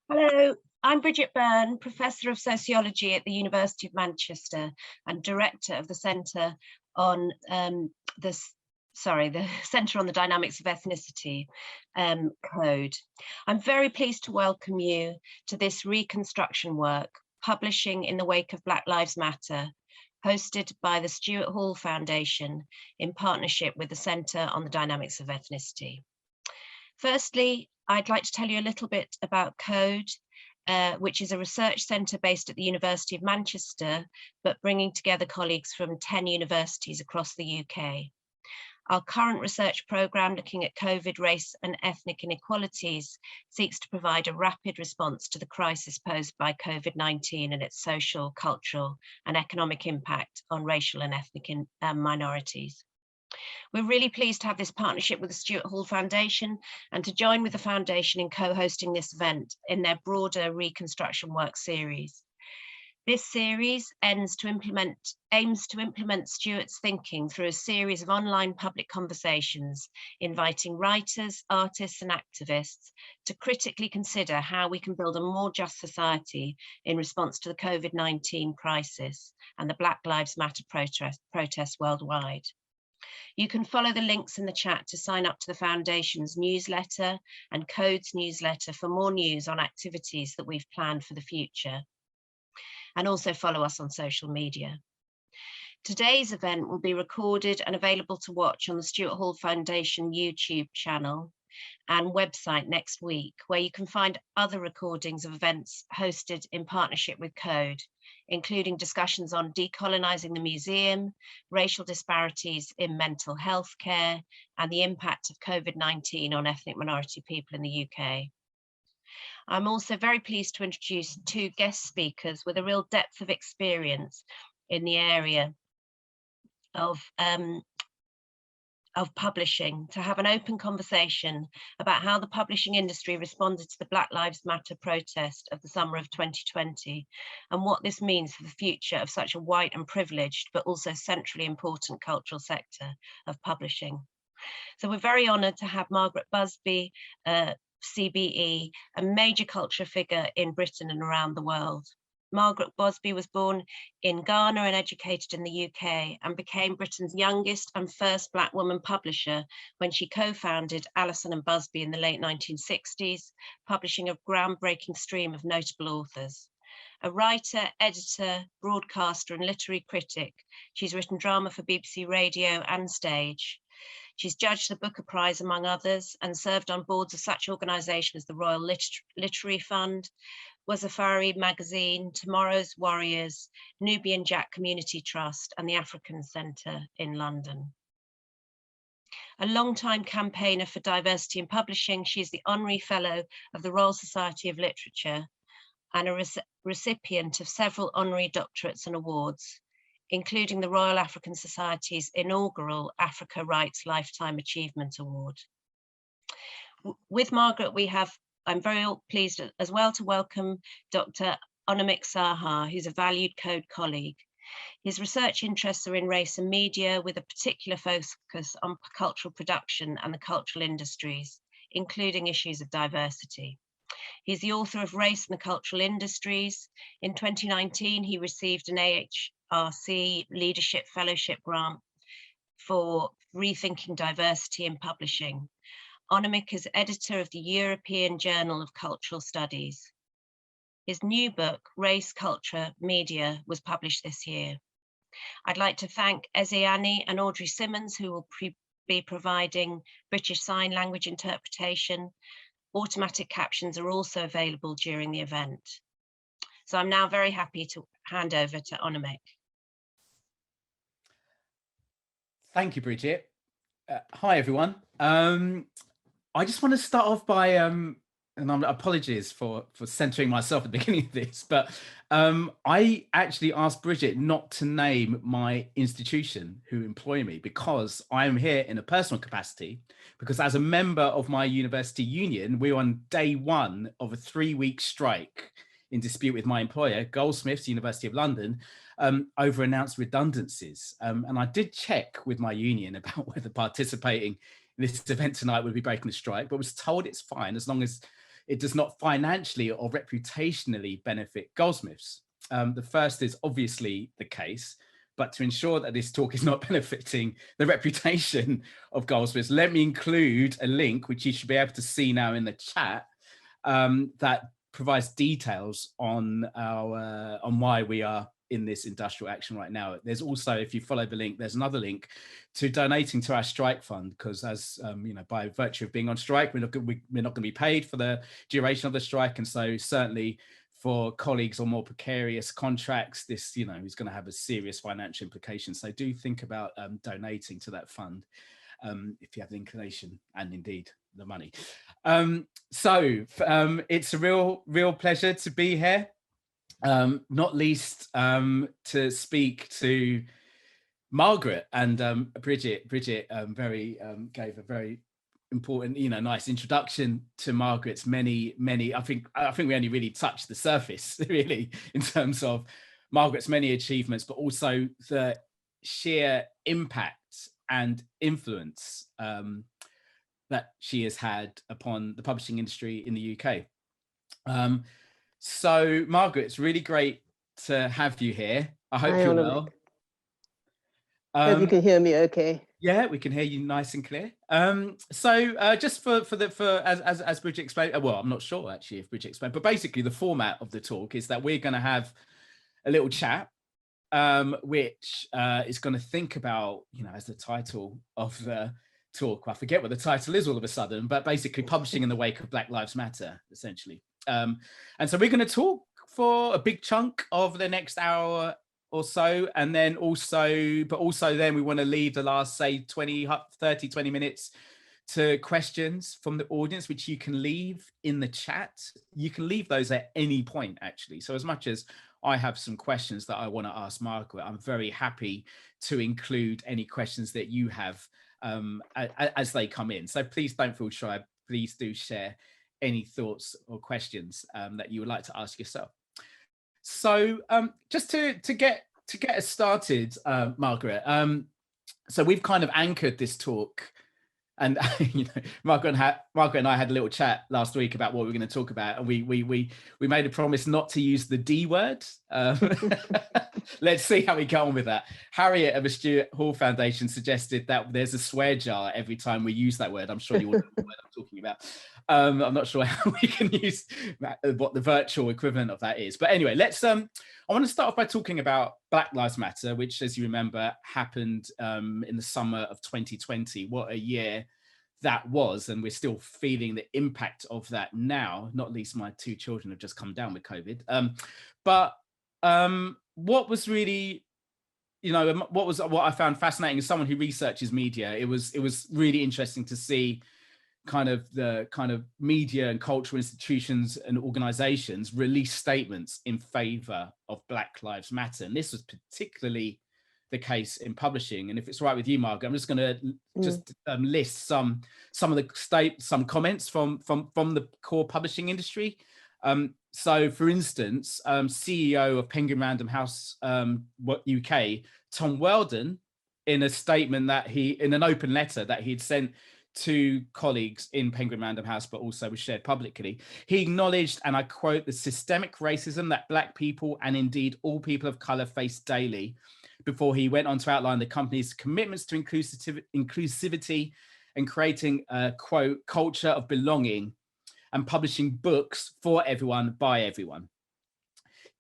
Hello, I'm Bridget Byrne, Professor of Sociology at the University of Manchester and Director of the Centre on the Centre on the Dynamics of Ethnicity Code. I'm very pleased to welcome you to this reconstruction work, publishing in the wake of Black Lives Matter, hosted by the Stuart Hall Foundation in partnership with the Centre on the Dynamics of Ethnicity. Firstly, I'd like to tell you a little bit about CODE, which is a research centre based at the University of Manchester, but bringing together colleagues from 10 universities across the UK. Our current research programme looking at COVID, race and ethnic inequalities seeks to provide a rapid response to the crisis posed by COVID-19 and its social, cultural and economic impact on racial and ethnic minorities. We're really pleased to have this partnership with the Stuart Hall Foundation and to join with the Foundation in co-hosting this event in their broader Reconstruction Work series. This series aims to implement Stuart's thinking through a series of online public conversations, inviting writers, artists and activists to critically consider how we can build a more just society in response to the COVID-19 crisis and the Black Lives Matter protests worldwide. You can follow the links in the chat to sign up to the Foundation's newsletter and CODE's newsletter for more news on activities that we've planned for the future. And also follow us on social media. Today's event will be recorded and available to watch on the Stuart Hall Foundation YouTube channel and website next week, where you can find other recordings of events hosted in partnership with CODE, including discussions on decolonising the museum, racial disparities in mental health care, and the impact of COVID-19 on ethnic minority people in the UK. I'm also very pleased to introduce two guest speakers with a real depth of experience in the area of publishing, to have an open conversation about how the publishing industry responded to the Black Lives Matter protest of the summer of 2020 and what this means for the future of such a white and privileged but also centrally important cultural sector of publishing. So we're very honoured to have Margaret Busby, CBE, a major culture figure in Britain and around the world. Margaret Busby was born in Ghana and educated in the UK and became Britain's youngest and first Black woman publisher when she co-founded Allison and Busby in the late 1960s, publishing a groundbreaking stream of notable authors. A writer, editor, broadcaster and literary critic, she's written drama for BBC Radio and stage. She's judged the Booker Prize, among others, and served on boards of such organisations as the Royal Literary Fund, Wazafari Magazine, Tomorrow's Warriors, Nubian Jack Community Trust, and the African Centre in London. A long-time campaigner for diversity in publishing, she is the Honorary Fellow of the Royal Society of Literature and a recipient of several honorary doctorates and awards, including the Royal African Society's inaugural Africa Rights Lifetime Achievement Award. With Margaret, I'm very pleased as well to welcome Dr. Anamik Saha, who's a valued CODE colleague. His research interests are in race and media, with a particular focus on cultural production and the cultural industries, including issues of diversity. He's the author of Race and the Cultural Industries. In 2019, he received an AHRC Leadership Fellowship grant for rethinking diversity in publishing. Anamik is editor of the European Journal of Cultural Studies. His new book, Race, Culture, Media, was published this year. I'd like to thank Ezeani and Audrey Simmons, who will be providing British Sign Language interpretation. Automatic captions are also available during the event. So I'm now very happy to hand over to Anamik. Thank you, Bridget. Hi, everyone. I just want to start off by, and apologies for centering myself at the beginning of this, but I actually asked Bridget not to name my institution who employ me, because I am here in a personal capacity, because as a member of my university union, we're on day one of a 3-week strike in dispute with my employer, Goldsmiths, University of London, over announced redundancies. And I did check with my union about whether participating in this event tonight would be breaking the strike, but was told it's fine as long as it does not financially or reputationally benefit goldsmiths. The first is obviously the case, but to ensure that this talk is not benefiting the reputation of goldsmiths, let me include a link, which you should be able to see now in the chat, that provides details on why we are in this industrial action right now. There's also, if you follow the link, there's another link to donating to our strike fund, because as you know, by virtue of being on strike, we're not going to be paid for the duration of the strike, and so certainly for colleagues on more precarious contracts, this, you know, is going to have a serious financial implication. So do think about donating to that fund if you have the inclination and indeed the money. It's a real pleasure to be here. Not least to speak to Margaret and Bridget. Bridget gave a very important, you know, nice introduction to Margaret's many. I think we only really touched the surface, really, in terms of Margaret's many achievements, but also the sheer impact and influence that she has had upon the publishing industry in the UK. So Margaret, it's really great to have you here. I hope you're well. Hope you can hear me okay. Yeah, we can hear you nice and clear. Just as Bridget explained, well, I'm not sure actually if Bridget explained, but basically the format of the talk is that we're going to have a little chat, which is going to think about, you know, as the title of the talk, I forget what the title is all of a sudden, but basically publishing in the wake of Black Lives Matter, essentially. And so we're going to talk for a big chunk of the next hour or so, and then also then we want to leave the last, say, 20 minutes to questions from the audience, which you can leave in the chat. You can leave those at any point, actually. So as much as I have some questions that I want to ask Margaret, I'm very happy to include any questions that you have as they come in. So please don't feel shy. Please do share any thoughts or questions that you would like to ask yourself. So just to get us started, Margaret, so we've kind of anchored this talk, and you know, Margaret and I had a little chat last week about what we were going to talk about, and we made a promise not to use the D word. Let's see how we get on with that. Harriet of the Stuart Hall Foundation suggested that there's a swear jar every time we use that word. I'm sure you all know what I'm talking about. I'm not sure how we can use what the virtual equivalent of that is. But anyway, let's I want to start off by talking about Black Lives Matter, which, as you remember, happened in the summer of 2020. What a year that was. And we're still feeling the impact of that now, not least my two children have just come down with COVID. What was really, you know, what I found fascinating as someone who researches media, it was really interesting to see the media and cultural institutions and organizations release statements in favor of Black Lives Matter. And this was particularly the case in publishing. And if it's right with you, Margaret, I'm just going to list some comments from the core publishing industry. So for instance, CEO of Penguin Random House UK, Tom Weldon, in a statement in an open letter that he'd sent to colleagues in Penguin Random House, but also was shared publicly, he acknowledged, and I quote, the systemic racism that Black people and indeed all people of color face daily, before he went on to outline the company's commitments to inclusivity and creating a, quote, culture of belonging and publishing books for everyone by everyone.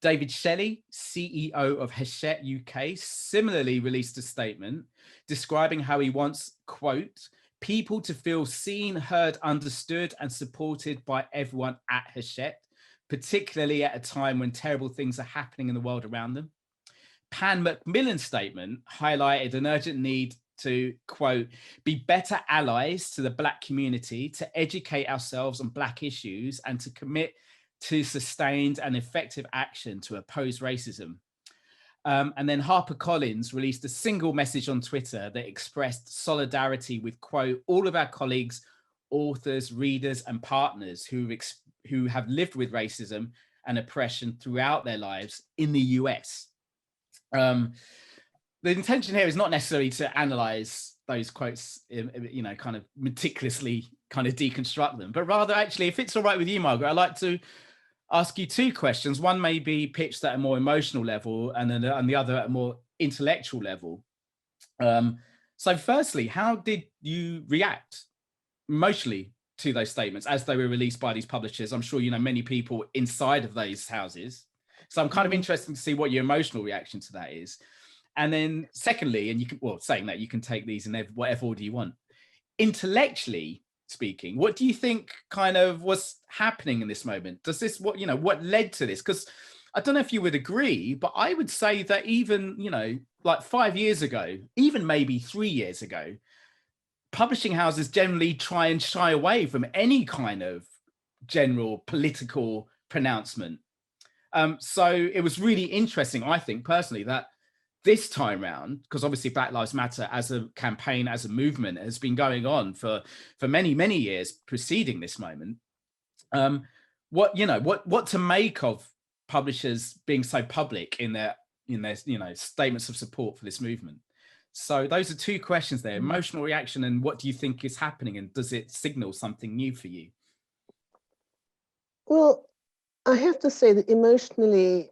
David Shelley, CEO of Hachette UK, similarly released a statement describing how he wants, quote, people to feel seen, heard, understood, and supported by everyone at Hachette, particularly at a time when terrible things are happening in the world around them. Pan Macmillan's statement highlighted an urgent need to, quote, be better allies to the Black community, to educate ourselves on Black issues, and to commit to sustained and effective action to oppose racism. And then HarperCollins released a single message on Twitter that expressed solidarity with, quote, all of our colleagues, authors, readers, and partners who have lived with racism and oppression throughout their lives in the US. The intention here is not necessarily to analyze those quotes, you know, kind of meticulously kind of deconstruct them, but rather actually, if it's all right with you, Margaret, I'd like to ask you two questions. One may be pitched at a more emotional level, and then and the other at a more intellectual level. So firstly, how did you react emotionally to those statements as they were released by these publishers? I'm sure you know many people inside of those houses. So I'm kind of interested to see what your emotional reaction to that is. And then secondly, and you can, well, saying that, you can take these in whatever order you want. Intellectually speaking, what do you think kind of was happening in this moment? Does this, what, you know, what led to this? Because I don't know if you would agree, but I would say that even, you know, like 5 years ago, even maybe 3 years ago, publishing houses generally try and shy away from any kind of general political pronouncement. So it was really interesting, I think personally, that this time round, because obviously Black Lives Matter as a campaign, as a movement, has been going on for many, many years preceding this moment. What to make of publishers being so public in their statements of support for this movement? So those are two questions there: emotional reaction, and what do you think is happening, and does it signal something new for you? Well, I have to say that emotionally,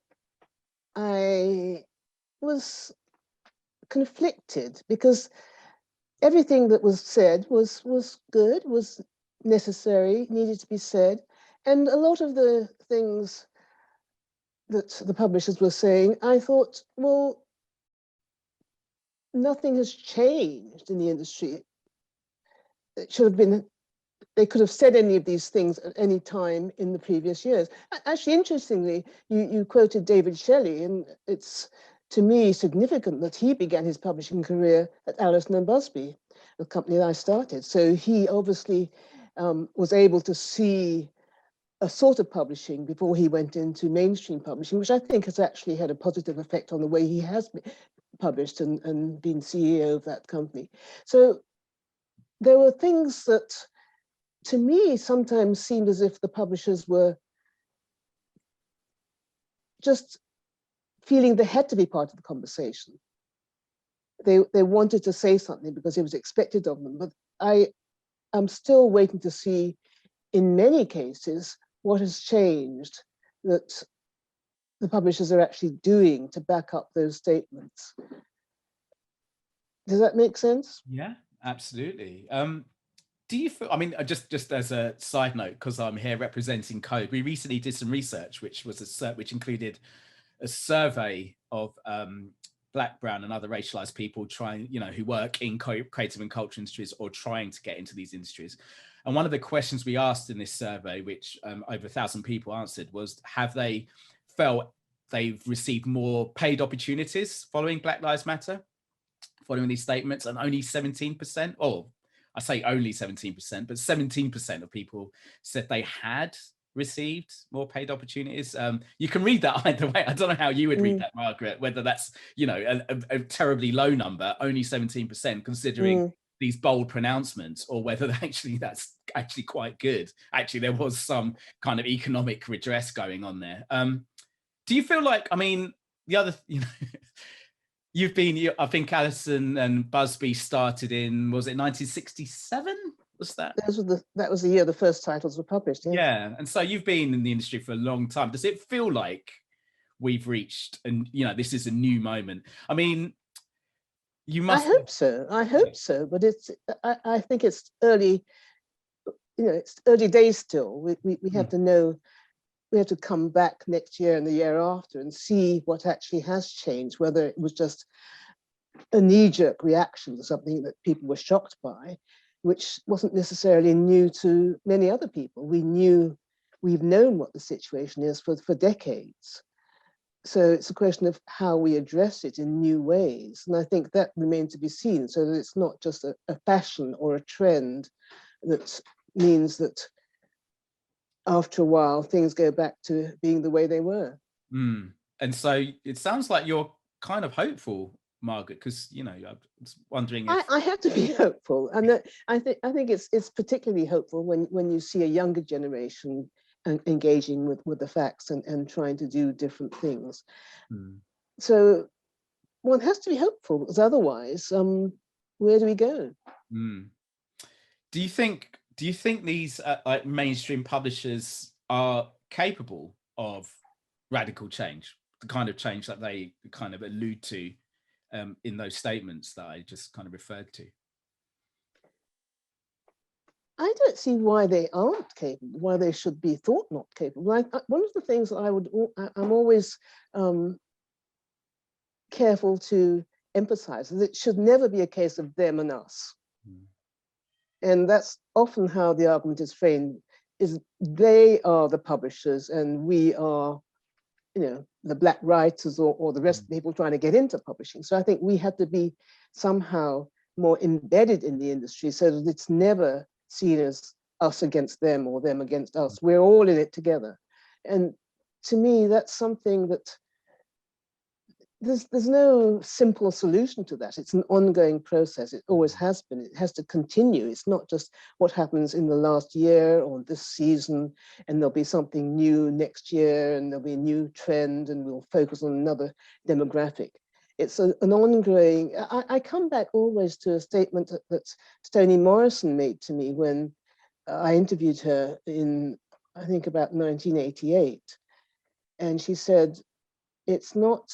I was conflicted, because everything that was said was good, was necessary, needed to be said. And a lot of the things that the publishers were saying, I thought, well, nothing has changed in the industry. It should have been, they could have said any of these things at any time in the previous years. Actually, interestingly, you quoted David Shelley, and it's, to me, significant that he began his publishing career at Allison and Busby, the company that I started. So he obviously was able to see a sort of publishing before he went into mainstream publishing, which I think has actually had a positive effect on the way he has published and been CEO of that company. So there were things that, to me, sometimes seemed as if the publishers were just feeling they had to be part of the conversation. They wanted to say something because it was expected of them. But I am still waiting to see, in many cases, what has changed that the publishers are actually doing to back up those statements. Does that make sense? Yeah, absolutely. Do you feel, I mean, just as a side note, because I'm here representing Code, we recently did some research, which included a survey of Black, brown, and other racialized people trying, who work in creative and culture industries or trying to get into these industries. And one of the questions we asked in this survey, which over 1,000 people answered, was, have they felt they've received more paid opportunities following Black Lives Matter, following these statements? And only 17%, or I say only 17%, but 17% of people said they had received more paid opportunities. You can read that either way. I don't know how you would read that, Margaret, whether that's, a terribly low number, only 17%, considering these bold pronouncements, or whether that's actually quite good. Actually, there was some kind of economic redress going on there. Do you feel like, I mean, the other, I think Allison and Busby started in, was it 1967? Was that? That was the year the first titles were published. Yes. Yeah, and so you've been in the industry for a long time. Does it feel like we've reached, and this is a new moment? I mean, you must. I hope so. I hope so. But I think it's early. It's early days still. We have to know. We have to come back next year and the year after and see what actually has changed. Whether it was just a knee-jerk reaction to something that people were shocked by, which wasn't necessarily new to many other people. We've known what the situation is for decades. So it's a question of how we address it in new ways. And I think that remains to be seen, so that it's not just a fashion or a trend that means that after a while, things go back to being the way they were. And so it sounds like you're kind of hopeful, Margaret, because I was wondering if I have to be hopeful, and I think it's particularly hopeful when you see a younger generation engaging with the facts and trying to do different things. So one has to be hopeful, because otherwise, where do we go? Do you think do you think these like mainstream publishers are capable of radical change, the kind of change that they kind of allude to in those statements that I just kind of referred to? I don't see why they aren't capable, why they should be thought not capable. One of the things that I'm always careful to emphasize is it should never be a case of them and us. And that's often how the argument is framed, is they are the publishers and we are, the Black writers or the rest of the people trying to get into publishing. So I think we have to be somehow more embedded in the industry so that it's never seen as us against them or them against us. We're all in it together. And to me, that's something that there's no simple solution to that. It's an ongoing process. It always has been. It has to continue. It's not just what happens in the last year or this season, and there'll be something new next year, and there'll be a new trend, and we'll focus on another demographic. It's an ongoing. I come back always to a statement that Toni Morrison made to me when I interviewed her in, I think, about 1988. And she said, it's not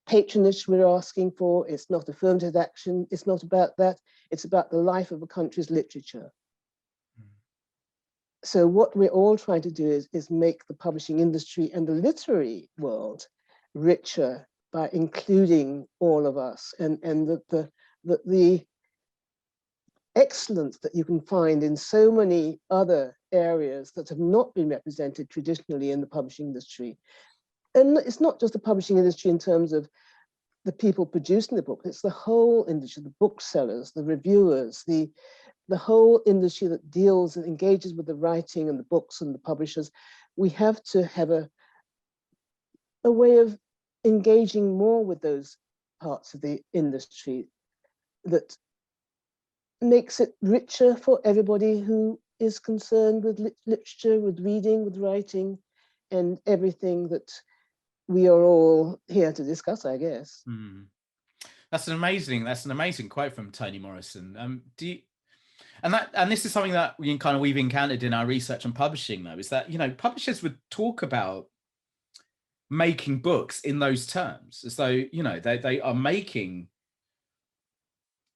patronage we're asking for, it's not affirmative action, it's not about that, it's about the life of a country's literature. So what we're all trying to do is make the publishing industry and the literary world richer by including all of us, and the excellence that you can find in so many other areas that have not been represented traditionally in the publishing industry. And it's not just the publishing industry in terms of the people producing the book, it's the whole industry, the booksellers, the reviewers, the whole industry that deals and engages with the writing and the books and the publishers. We have to have a way of engaging more with those parts of the industry that makes it richer for everybody who is concerned with literature, with reading, with writing, and everything that we are all here to discuss, I guess. That's an amazing quote from Toni Morrison. And this is something that we've encountered in our research on publishing, though, is that publishers would talk about making books in those terms, as though they are making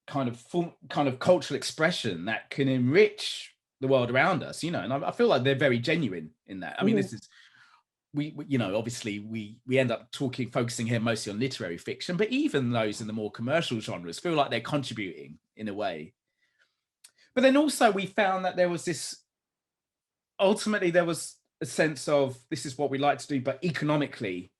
kind of cultural expression that can enrich the world around us, and I feel like they're very genuine in that. I mean, this is we obviously we end up focusing here mostly on literary fiction, but even those in the more commercial genres feel like they're contributing in a way. But then also we found that there was a sense of, this is what we like to do, but economically,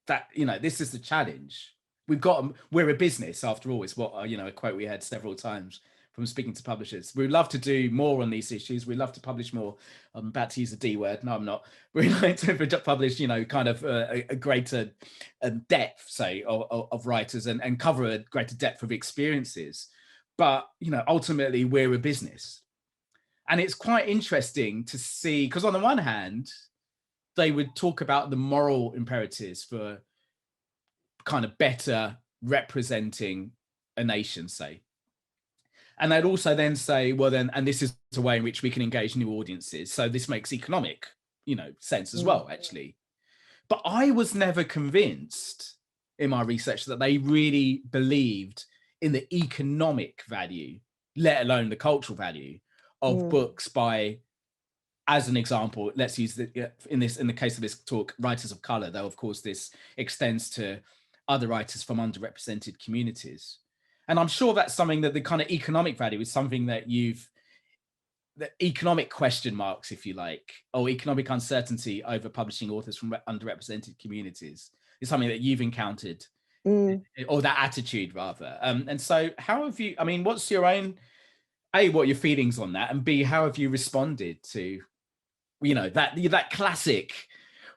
that this is the challenge. We're a business after all, is what a quote we had several times from speaking to publishers. We'd love to do more on these issues. We'd love to publish more. I'm about to use a D word. No, I'm not. We'd like to publish, kind of a greater depth, say, of writers and cover a greater depth of experiences. But, ultimately, we're a business. And it's quite interesting to see, because on the one hand, they would talk about the moral imperatives for kind of better representing a nation, say. And they'd also then say, well, then, and this is a way in which we can engage new audiences. So this makes economic, sense as well, actually. But I was never convinced in my research that they really believed in the economic value, let alone the cultural value of books by, as an example, let's use in the case of this talk, writers of color, though, of course, this extends to other writers from underrepresented communities. And I'm sure that's something that the kind of economic value is something that the economic question marks, if you like, or economic uncertainty over publishing authors from underrepresented communities is something that you've encountered, or that attitude rather. And so how have you, what's your own, A, what are your feelings on that? And B, how have you responded to, that classic,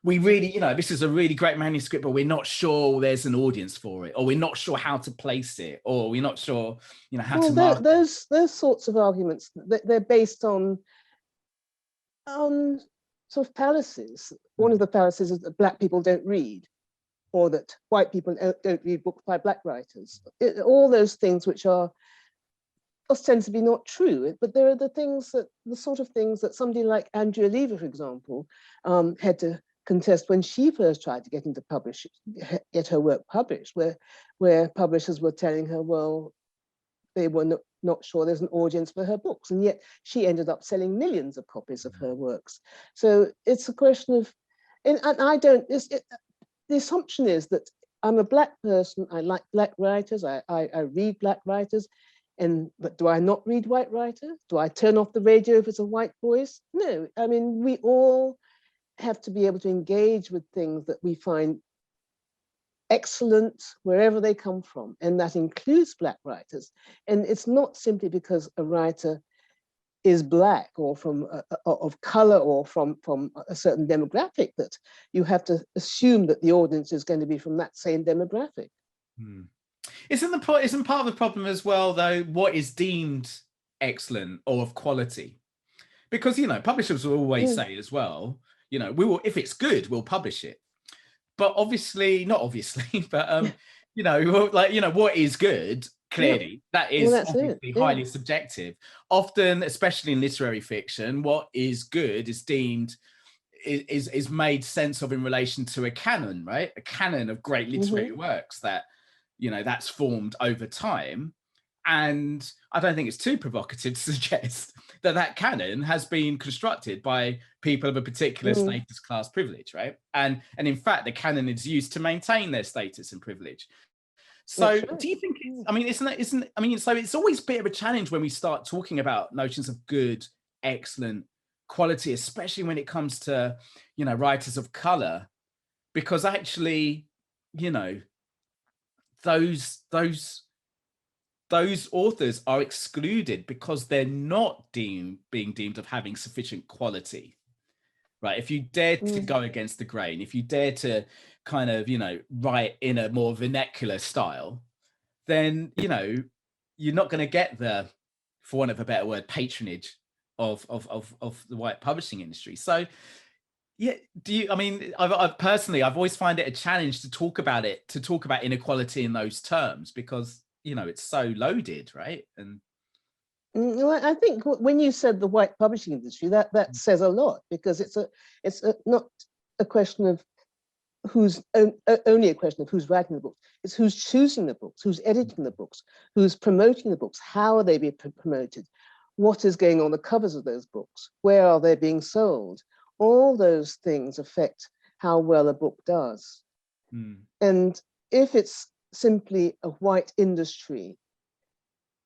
we really, this is a really great manuscript, but we're not sure there's an audience for it, or we're not sure how to place it, or we're not sure, how to market. Those sorts of arguments, they're based on sort of fallacies. One of the fallacies is that Black people don't read, or that white people don't read books by Black writers. All those things which are ostensibly not true, but there are the sort of things that somebody like Andrea Lever, for example, had to contest when she first tried to get her work published, where publishers were telling her, well, they were not sure there's an audience for her books, and yet she ended up selling millions of copies of her works. So it's a question of, and I don't, the assumption is that I'm a Black person, I like Black writers, I read Black writers, but do I not read white writers? Do I turn off the radio if it's a white voice? No, I mean, we all have to be able to engage with things that we find excellent wherever they come from, and that includes Black writers. And it's not simply because a writer is Black or of color or from a certain demographic that you have to assume that the audience is going to be from that same demographic. Isn't part of the problem as well, though, what is deemed excellent or of quality? Because, publishers will always say as well, we will, if it's good, we'll publish it. But obviously, not obviously, but what is good? Clearly, that is obviously highly subjective. Often, especially in literary fiction, what is good is deemed is made sense of in relation to a canon, right? A canon of great literary works that that's formed over time. And I don't think it's too provocative to suggest that canon has been constructed by people of a particular status, class, privilege, right? And in fact, the canon is used to maintain their status and privilege. So do you think, so it's always a bit of a challenge when we start talking about notions of good, excellent, quality, especially when it comes to, writers of color, because actually, those authors are excluded because they're not being deemed of having sufficient quality, right? If you dare to go against the grain, if you dare to kind of, write in a more vernacular style, then, you're not going to get the, for want of a better word, patronage of the white publishing industry. So, yeah, I've always find it a challenge to talk about inequality in those terms, because it's so loaded, right? And well, I think when you said the white publishing industry, that says a lot, because it's not a question of only a question of who's writing the books. It's who's choosing the books, who's editing the books, who's promoting the books, how are they being promoted, what is going on the covers of those books, where are they being sold. All those things affect how well a book does. And if it's simply a white industry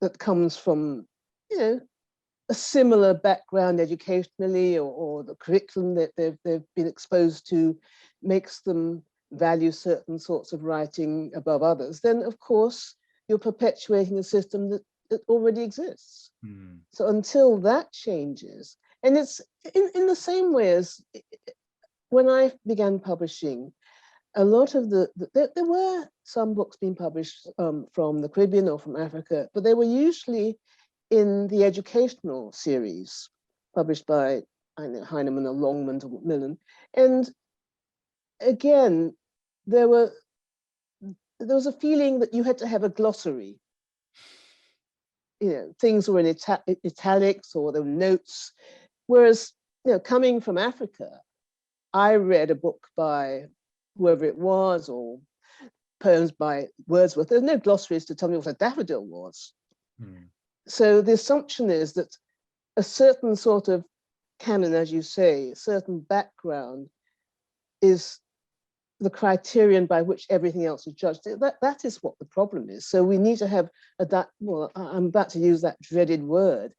that comes from, a similar background educationally, or the curriculum that they've been exposed to makes them value certain sorts of writing above others, then of course you're perpetuating a system that already exists. So until that changes, and it's in the same way as when I began publishing, a lot of there were some books being published from the Caribbean or from Africa, but they were usually in the educational series published by Heinemann or Longman or Macmillan. And again, there was a feeling that you had to have a glossary. Things were in italics, or there were notes. Whereas, coming from Africa, I read a book by whoever it was, or poems by Wordsworth. There's no glossaries to tell me what a daffodil was. So the assumption is that a certain sort of canon, as you say, a certain background is the criterion by which everything else is judged. That is what the problem is. So we need to have I'm about to use that dreaded word,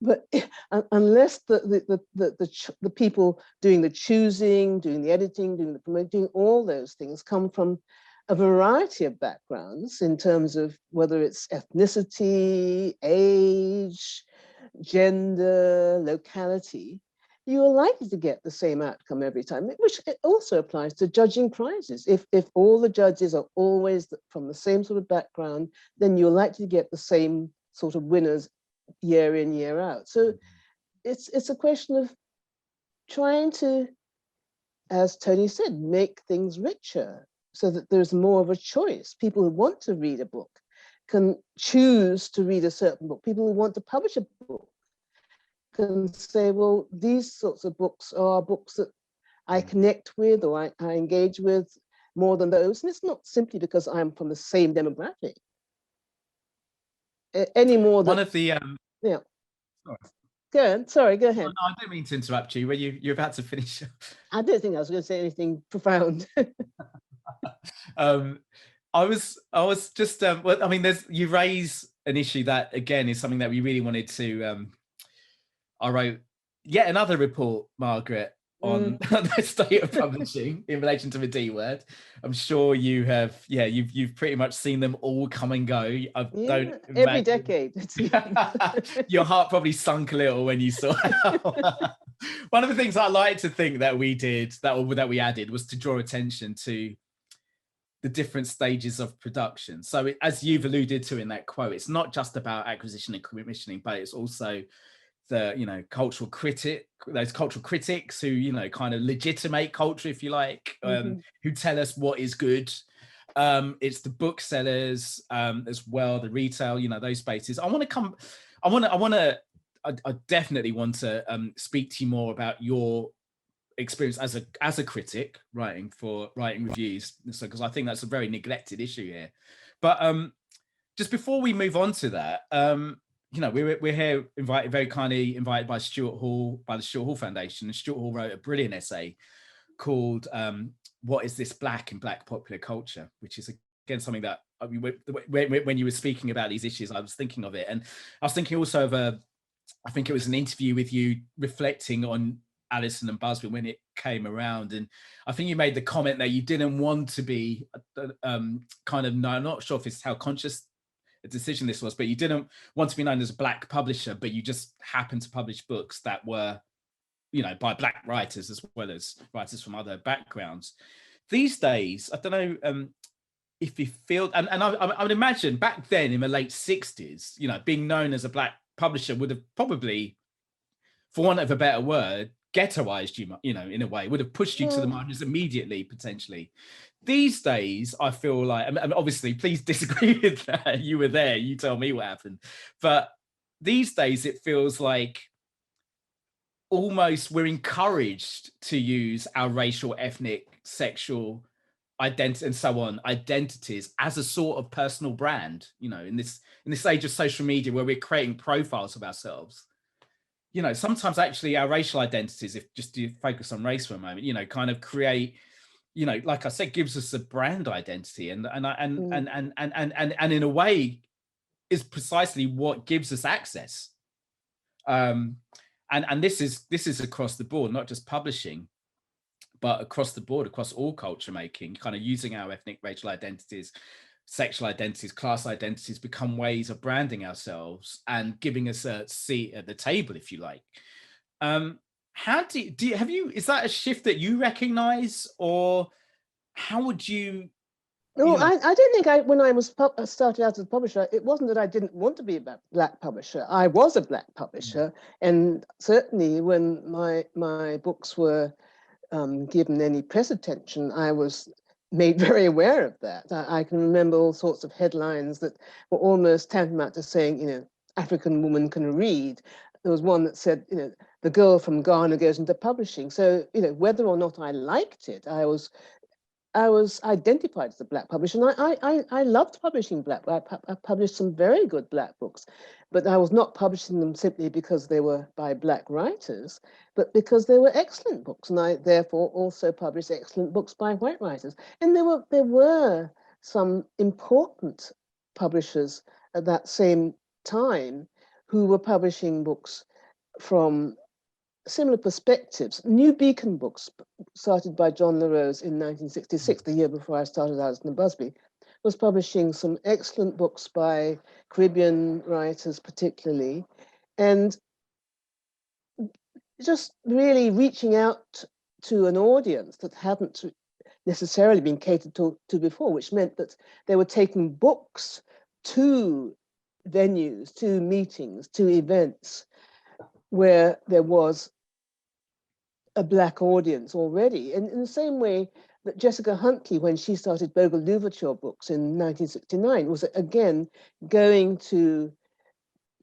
but unless the people doing the choosing, doing the editing, doing the promoting, all those things come from a variety of backgrounds in terms of whether it's ethnicity, age, gender, locality, you are likely to get the same outcome every time, which also applies to judging prizes. If all the judges are always from the same sort of background, then you're likely to get the same sort of winners year in, year out. So it's a question of trying to, as Tony said, make things richer so that there's more of a choice. People who want to read a book can choose to read a certain book. People who want to publish a book can say, well, these sorts of books are books that I connect with or I engage with more than those. And it's not simply because I'm from the same demographic. Any more than... One of the... Yeah. Sorry. Go ahead. No, I don't mean to interrupt you. Were you're about to finish? I didn't think I was going to say anything profound. I was just well, I mean, you raise an issue that again is something that we really wanted to. I wrote yet another report, Margaret, on the state of publishing in relation to the D word. I'm sure you have, you've pretty much seen them all come and go. I don't imagine... every decade. Your heart probably sunk a little when you saw it. One of the things I like to think that we did, that we added, was to draw attention to the different stages of production. So as you've alluded to in that quote, it's not just about acquisition and commissioning, but it's also the cultural critic, those cultural critics who kind of legitimate culture, if you like, who tell us what is good. It's the booksellers as well, the retail, those spaces. I definitely want to speak to you more about your experience as a critic writing reviews, because I think that's a very neglected issue here. But just before we move on to that, we're here very kindly invited by Stuart Hall, by the Stuart Hall Foundation, and Stuart Hall wrote a brilliant essay called "What is this Black in Black popular culture?" which is again something that when you were speaking about these issues, I was thinking of it, and I was thinking also of I think it was an interview with you reflecting on Alison and Busby when it came around, and I think you made the comment that you didn't want to be I'm not sure if it's how conscious a decision this was, but you didn't want to be known as a Black publisher, but you just happened to publish books that were by Black writers as well as writers from other backgrounds. These days, I don't know if you feel, and I would imagine back then in the late 60s, being known as a Black publisher would have probably, for want of a better word, ghettoized you, in a way, would have pushed you to the margins immediately, potentially. These days, I feel like, and obviously, please disagree with that. You were there, you tell me what happened. But these days, it feels like almost we're encouraged to use our racial, ethnic, sexual identity and so on, identities as a sort of personal brand, in this age of social media where we're creating profiles of ourselves. Sometimes actually our racial identities, if just to focus on race for a moment, kind of create, like I said, gives us a brand identity, and in a way is precisely what gives us access. And this is across the board, not just publishing, but across the board, across all culture making, kind of using our ethnic, racial identities, sexual identities, class identities become ways of branding ourselves and giving us a seat at the table, if you like. How is that a shift that you recognize, or how would you? No, I don't think when I was started out as a publisher, it wasn't that I didn't want to be a Black publisher. I was a Black publisher, and certainly when my books were given any press attention, I was made very aware of that. I can remember all sorts of headlines that were almost tantamount to saying, African woman can read. There was one that said, the girl from Ghana goes into publishing. So, whether or not I liked it, I was identified as a Black publisher, and I loved publishing Black. I published some very good Black books, but I was not publishing them simply because they were by Black writers, but because they were excellent books, and I therefore also published excellent books by white writers. And there were some important publishers at that same time who were publishing books from similar perspectives. New Beacon Books, started by John LaRose in 1966, the year before I started Alison and Busby, was publishing some excellent books by Caribbean writers particularly, and just really reaching out to an audience that hadn't necessarily been catered to before, which meant that they were taking books to venues, to meetings, to events where there was a Black audience already. And in the same way, that Jessica Huntley, when she started Bogle Louverture books in 1969, was again going to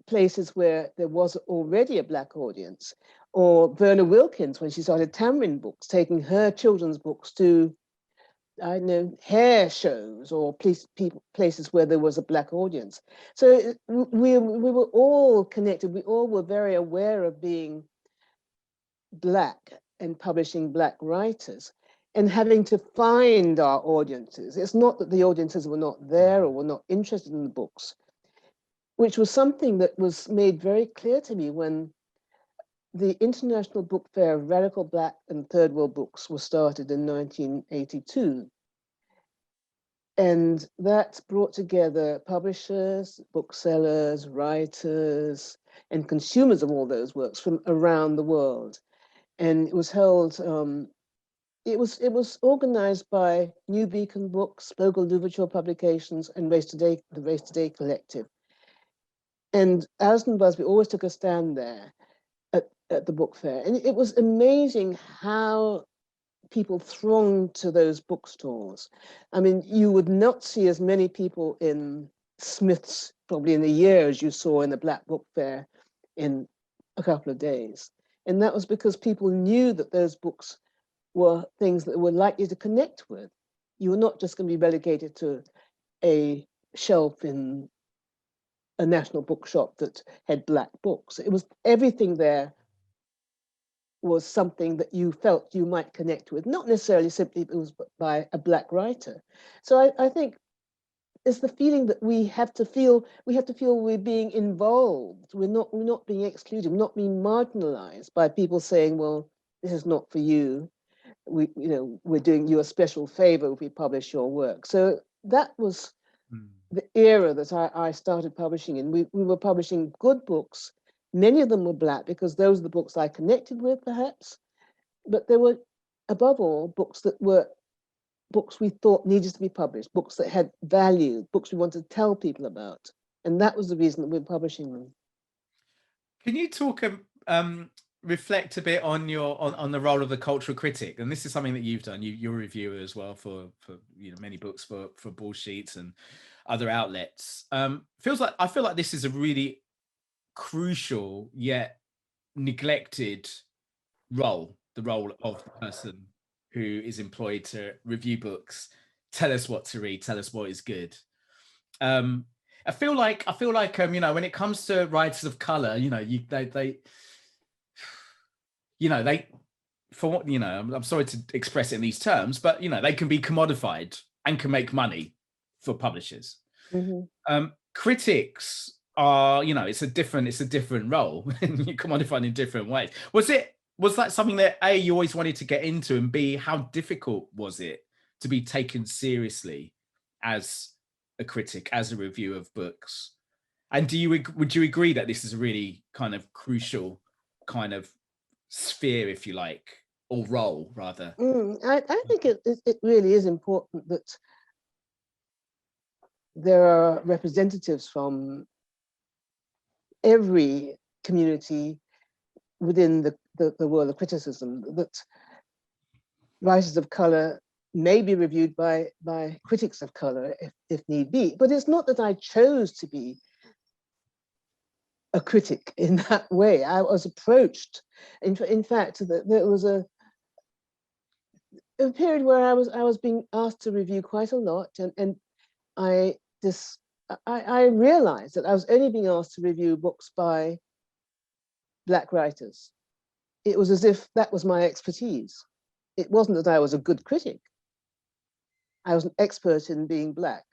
places where there was already a Black audience, or Verna Wilkins, when she started Tamarind Books, taking her children's books to, I know, hair shows or places where there was a Black audience. So we were all connected. We all were very aware of being Black and publishing Black writers and having to find our audiences. It's not that the audiences were not there or were not interested in the books, which was something that was made very clear to me when the International Book Fair of Radical Black and Third World Books was started in 1982. And that brought together publishers, booksellers, writers, and consumers of all those works from around the world. And it was held, it was organized by New Beacon Books, Bogle Louverture Publications, and the Race Today Collective. And Alison Busby always took a stand there at the book fair. And it was amazing how people thronged to those bookstores. I mean, you would not see as many people in Smith's probably in a year as you saw in the Black Book Fair in a couple of days. And that was because people knew that those books were things that they were likely to connect with. You were not just going to be relegated to a shelf in a national bookshop that had Black books. It was everything there was something that you felt you might connect with, not necessarily simply it was by a Black writer. So I think it's the feeling that we have to feel we're being involved. We're not being excluded, we're not being marginalized by people saying, well, this is not for you. We're doing you a special favor if we publish your work. So that was the era that I started publishing in. We were publishing good books. Many of them were Black because those are the books I connected with, perhaps. But there were, above all, books that were books we thought needed to be published, books that had value, books we wanted to tell people about. And that was the reason that we were publishing them. Can you talk, reflect a bit on on the role of the cultural critic? And this is something that you've done. You're a reviewer as well for many books for Ball Sheets and other outlets. I feel like this is a really crucial yet neglected role, the role of the person who is employed to review books, tell us what to read, tell us what is good. I feel like when it comes to writers of color, they I'm sorry to express it in these terms, but they can be commodified and can make money for publishers. Mm-hmm. Critics are, it's a different role and you're commodified in different ways. Was that something that A, you always wanted to get into, and B, how difficult was it to be taken seriously as a critic, as a reviewer of books? And would you agree that this is a really kind of crucial kind of sphere, if you like, or role rather? I think it really is important that there are representatives from every community within the world of criticism, that writers of color may be reviewed by critics of color if need be. But it's not that I chose to be a critic in that way. I was approached. In fact, there was a period where I was being asked to review quite a lot, and I realized that I was only being asked to review books by Black writers. It was as if that was my expertise. It wasn't that I was a good critic. I was an expert in being Black.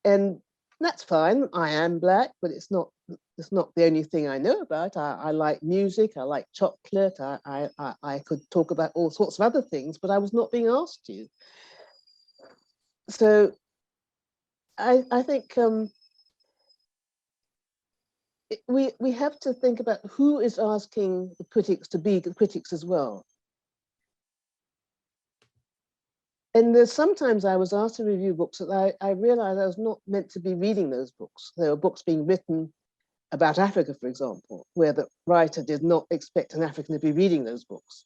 And that's fine. I am Black, but it's not the only thing I know about. I like music, I like chocolate, I could talk about all sorts of other things, but I was not being asked to. So I think we have to think about who is asking the critics to be the critics as well. And there's sometimes I was asked to review books that I realized I was not meant to be reading those books. There were books being written about Africa, for example, where the writer did not expect an African to be reading those books.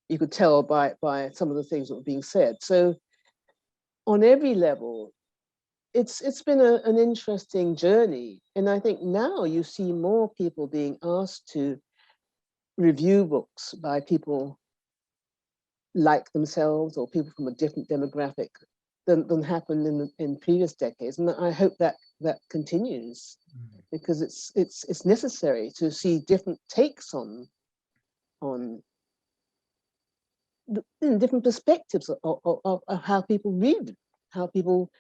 You could tell by some of the things that were being said. So on every level, it's been an interesting journey. And I think now you see more people being asked to review books by people like themselves or people from a different demographic than happened in previous decades. And I hope that continues, because it's necessary to see different takes on different perspectives of how people read, how people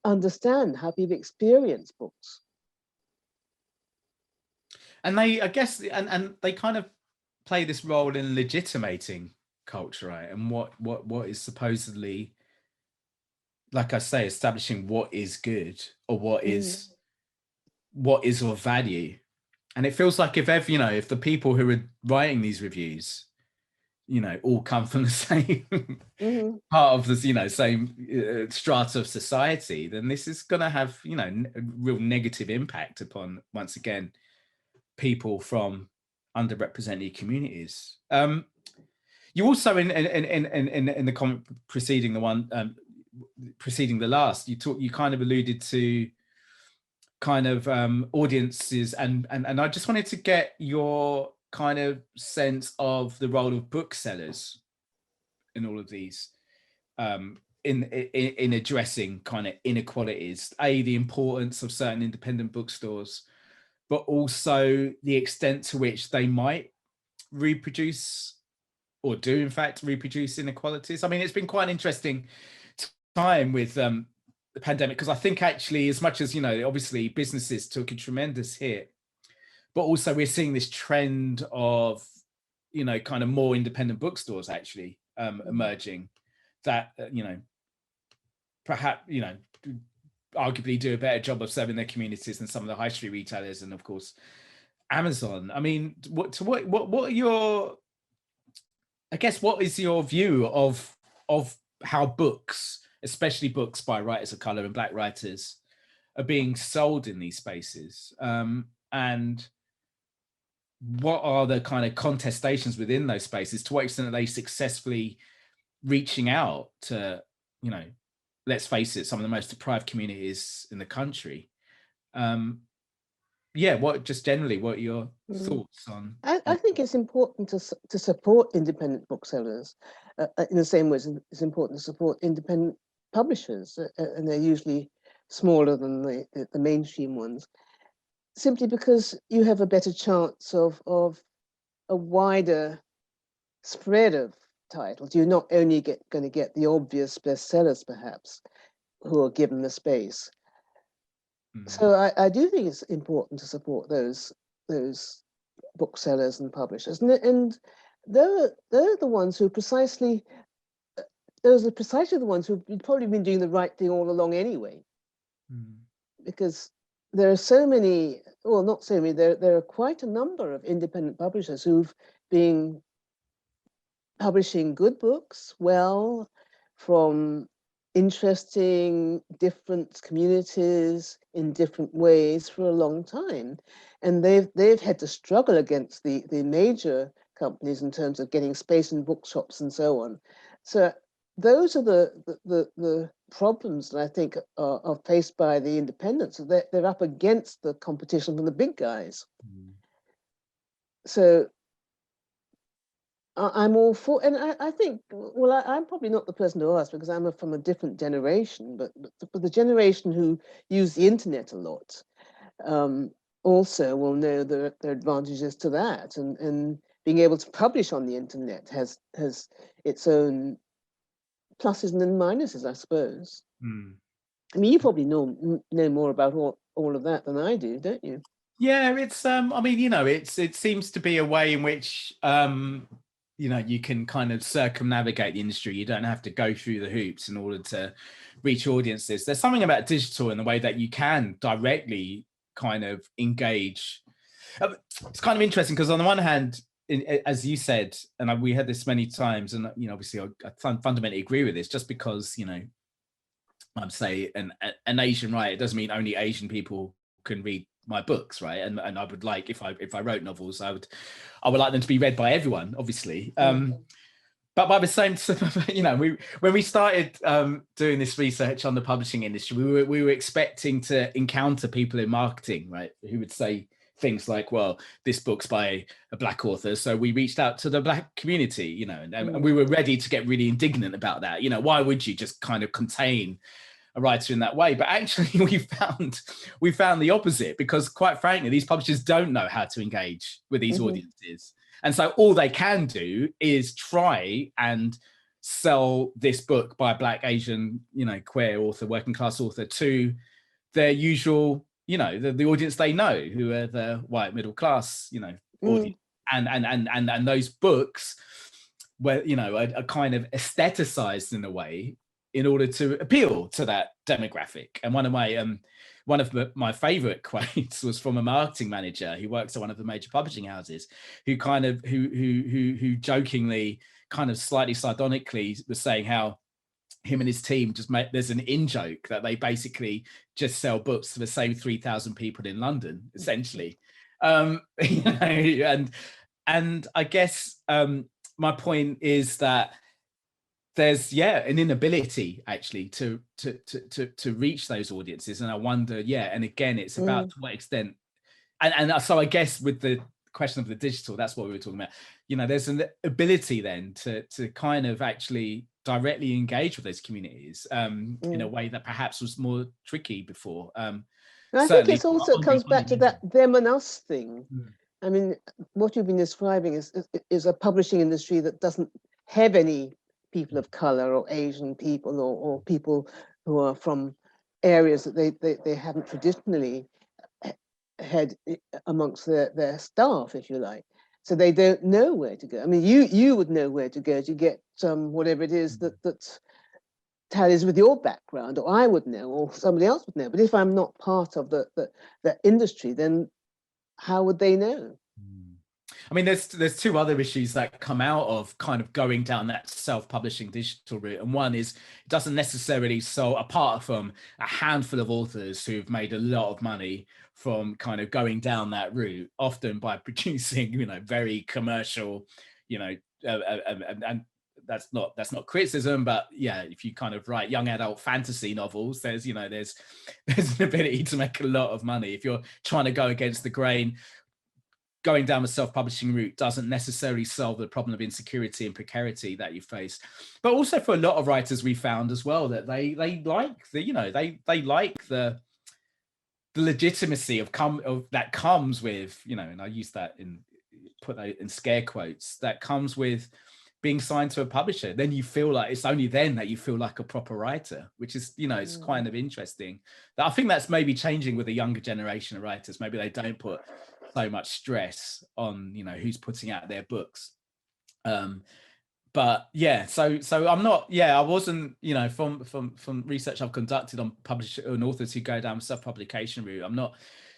understand, how people experience books. And they, I guess, and they kind of play this role in legitimating culture, right? And what is supposedly, like I say, establishing what is good or what is of value. And it feels like if if the people who are writing these reviews, all come from the same part of the same strata of society, then this is going to have a real negative impact upon, once again, people from underrepresented communities. You also in the comment preceding the one preceding the last, you kind of alluded to kind of audiences, and I just wanted to get your kind of sense of the role of booksellers in all of these, in addressing kind of inequalities, the importance of certain independent bookstores, but also the extent to which they might reproduce or do in fact reproduce inequalities. I mean, it's been quite an interesting time with the pandemic, because I think actually, as much as obviously businesses took a tremendous hit, but also we're seeing this trend of kind of more independent bookstores actually emerging that perhaps arguably do a better job of serving their communities than some of the high street retailers, and of course Amazon. I mean, what are your, I guess, what is your view of how books, especially books by writers of color and Black writers, are being sold in these spaces, and what are the kind of contestations within those spaces? To what extent are they successfully reaching out to, let's face it, some of the most deprived communities in the country? Just generally, what are your thoughts on? I think it's important to support independent booksellers in the same way as it's important to support independent publishers, and they're usually smaller than the mainstream ones, simply because you have a better chance of a wider spread of titles. You're not only going to get the obvious bestsellers, perhaps, who are given the space. So I do think it's important to support those booksellers and publishers, and they're the ones who precisely, those are precisely the ones who've probably been doing the right thing all along anyway, because there are so many, well, not so many, there are quite a number of independent publishers who've been publishing good books, well, from interesting different communities in different ways for a long time, and they've had to struggle against the major companies in terms of getting space in bookshops and so on. So those are the problems that I think are faced by the independents. They're up against the competition from the big guys. So I'm all for, and I think, well, I'm probably not the person to ask, because I'm from a different generation, but for the generation who use the internet a lot, also will know there are advantages to that, and being able to publish on the internet has its own pluses and minuses, I suppose. I mean, you probably know more about all of that than I do, don't you? Yeah, it's I mean, it seems to be a way in which you can kind of circumnavigate the industry. You don't have to go through the hoops in order to reach audiences. There's something about digital in the way that you can directly kind of engage. It's kind of interesting because on the one hand, as you said, and we had this many times, and obviously I fundamentally agree with this, just because I'm say an Asian writer, it doesn't mean only Asian people can read my books, right? And I would like, if I wrote novels, I would like them to be read by everyone, obviously. But by the same, you know, when we started doing this research on the publishing industry, we were expecting to encounter people in marketing, right, who would say things like, well, this book's by a Black author, so we reached out to the Black community, you know, and we were ready to get really indignant about that. You know, why would you just kind of contain a writer in that way? But actually we found the opposite, because quite frankly, these publishers don't know how to engage with these audiences. And so all they can do is try and sell this book by a Black, Asian, you know, queer author, working class author, to their usual, you know, the audience they know, who are the white middle class, you know, audience. And those books were, you know, are kind of aestheticized in a way in order to appeal to that demographic. And one of my favorite quotes was from a marketing manager who works at one of the major publishing houses, who kind of who jokingly, kind of slightly sardonically, was saying how him and his team just make, there's an in-joke that they basically just sell books to the same 3,000 people in London, essentially. You know, and I guess my point is that there's an inability actually to reach those audiences, and I wonder, and again, it's about to what extent, and so I guess with the question of the digital, that's what we were talking about. You know, there's an ability then to kind of actually directly engage with those communities in a way that perhaps was more tricky before. And I think it's also, it comes back to that them and us thing. I mean, what you've been describing is a publishing industry that doesn't have any people of color or Asian people or people who are from areas that they haven't traditionally had amongst their staff, if you like. So they don't know where to go. I mean, you would know where to go to get whatever it is that tallies with your background, or I would know, or somebody else would know. But if I'm not part of the industry, then how would they know? I mean, there's two other issues that come out of kind of going down that self-publishing digital route. And one is, it doesn't necessarily, so apart from a handful of authors who've made a lot of money from kind of going down that route, often by producing, you know, very commercial, you know, and that's not criticism, but yeah, if you kind of write young adult fantasy novels, there's an ability to make a lot of money. If you're trying to go against the grain, going down the self-publishing route doesn't necessarily solve the problem of insecurity and precarity that you face. But also for a lot of writers, we found as well that they like the, you know, they like the legitimacy of that comes with, you know, and I use that put that in scare quotes, that comes with being signed to a publisher. Then you feel like, it's only then that you feel like a proper writer, which is, you know, it's kind of interesting. That I think that's maybe changing with the younger generation of writers. Maybe they don't put so much stress on, you know, who's putting out their books. But yeah, so I'm not, I wasn't, you know, from research I've conducted on publishers and authors who go down self-publication route, I'm not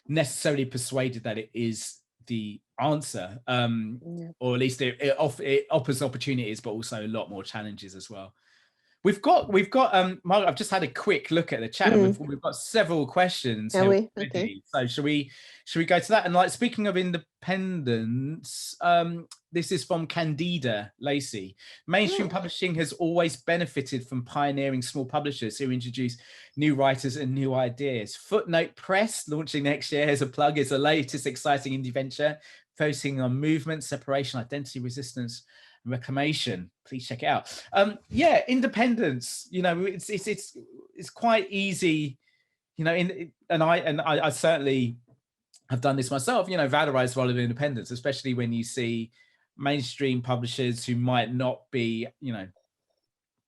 necessarily persuaded that it is the answer, or at least it offers opportunities, but also a lot more challenges as well. We've got Margaret, I've just had a quick look at the chat. We've got several questions. Shall we? Okay. So should we go to that? And like, speaking of independence, this is from Candida Lacey. Mainstream publishing has always benefited from pioneering small publishers who introduce new writers and new ideas. Footnote Press, launching next year as a plug, is the latest exciting indie venture focusing on movement, separation, identity, resistance, reclamation. Please check it out. Independence, you know, it's quite easy, you know, and I certainly have done this myself, you know, valorize the role of independence, especially when you see mainstream publishers who might not be, you know,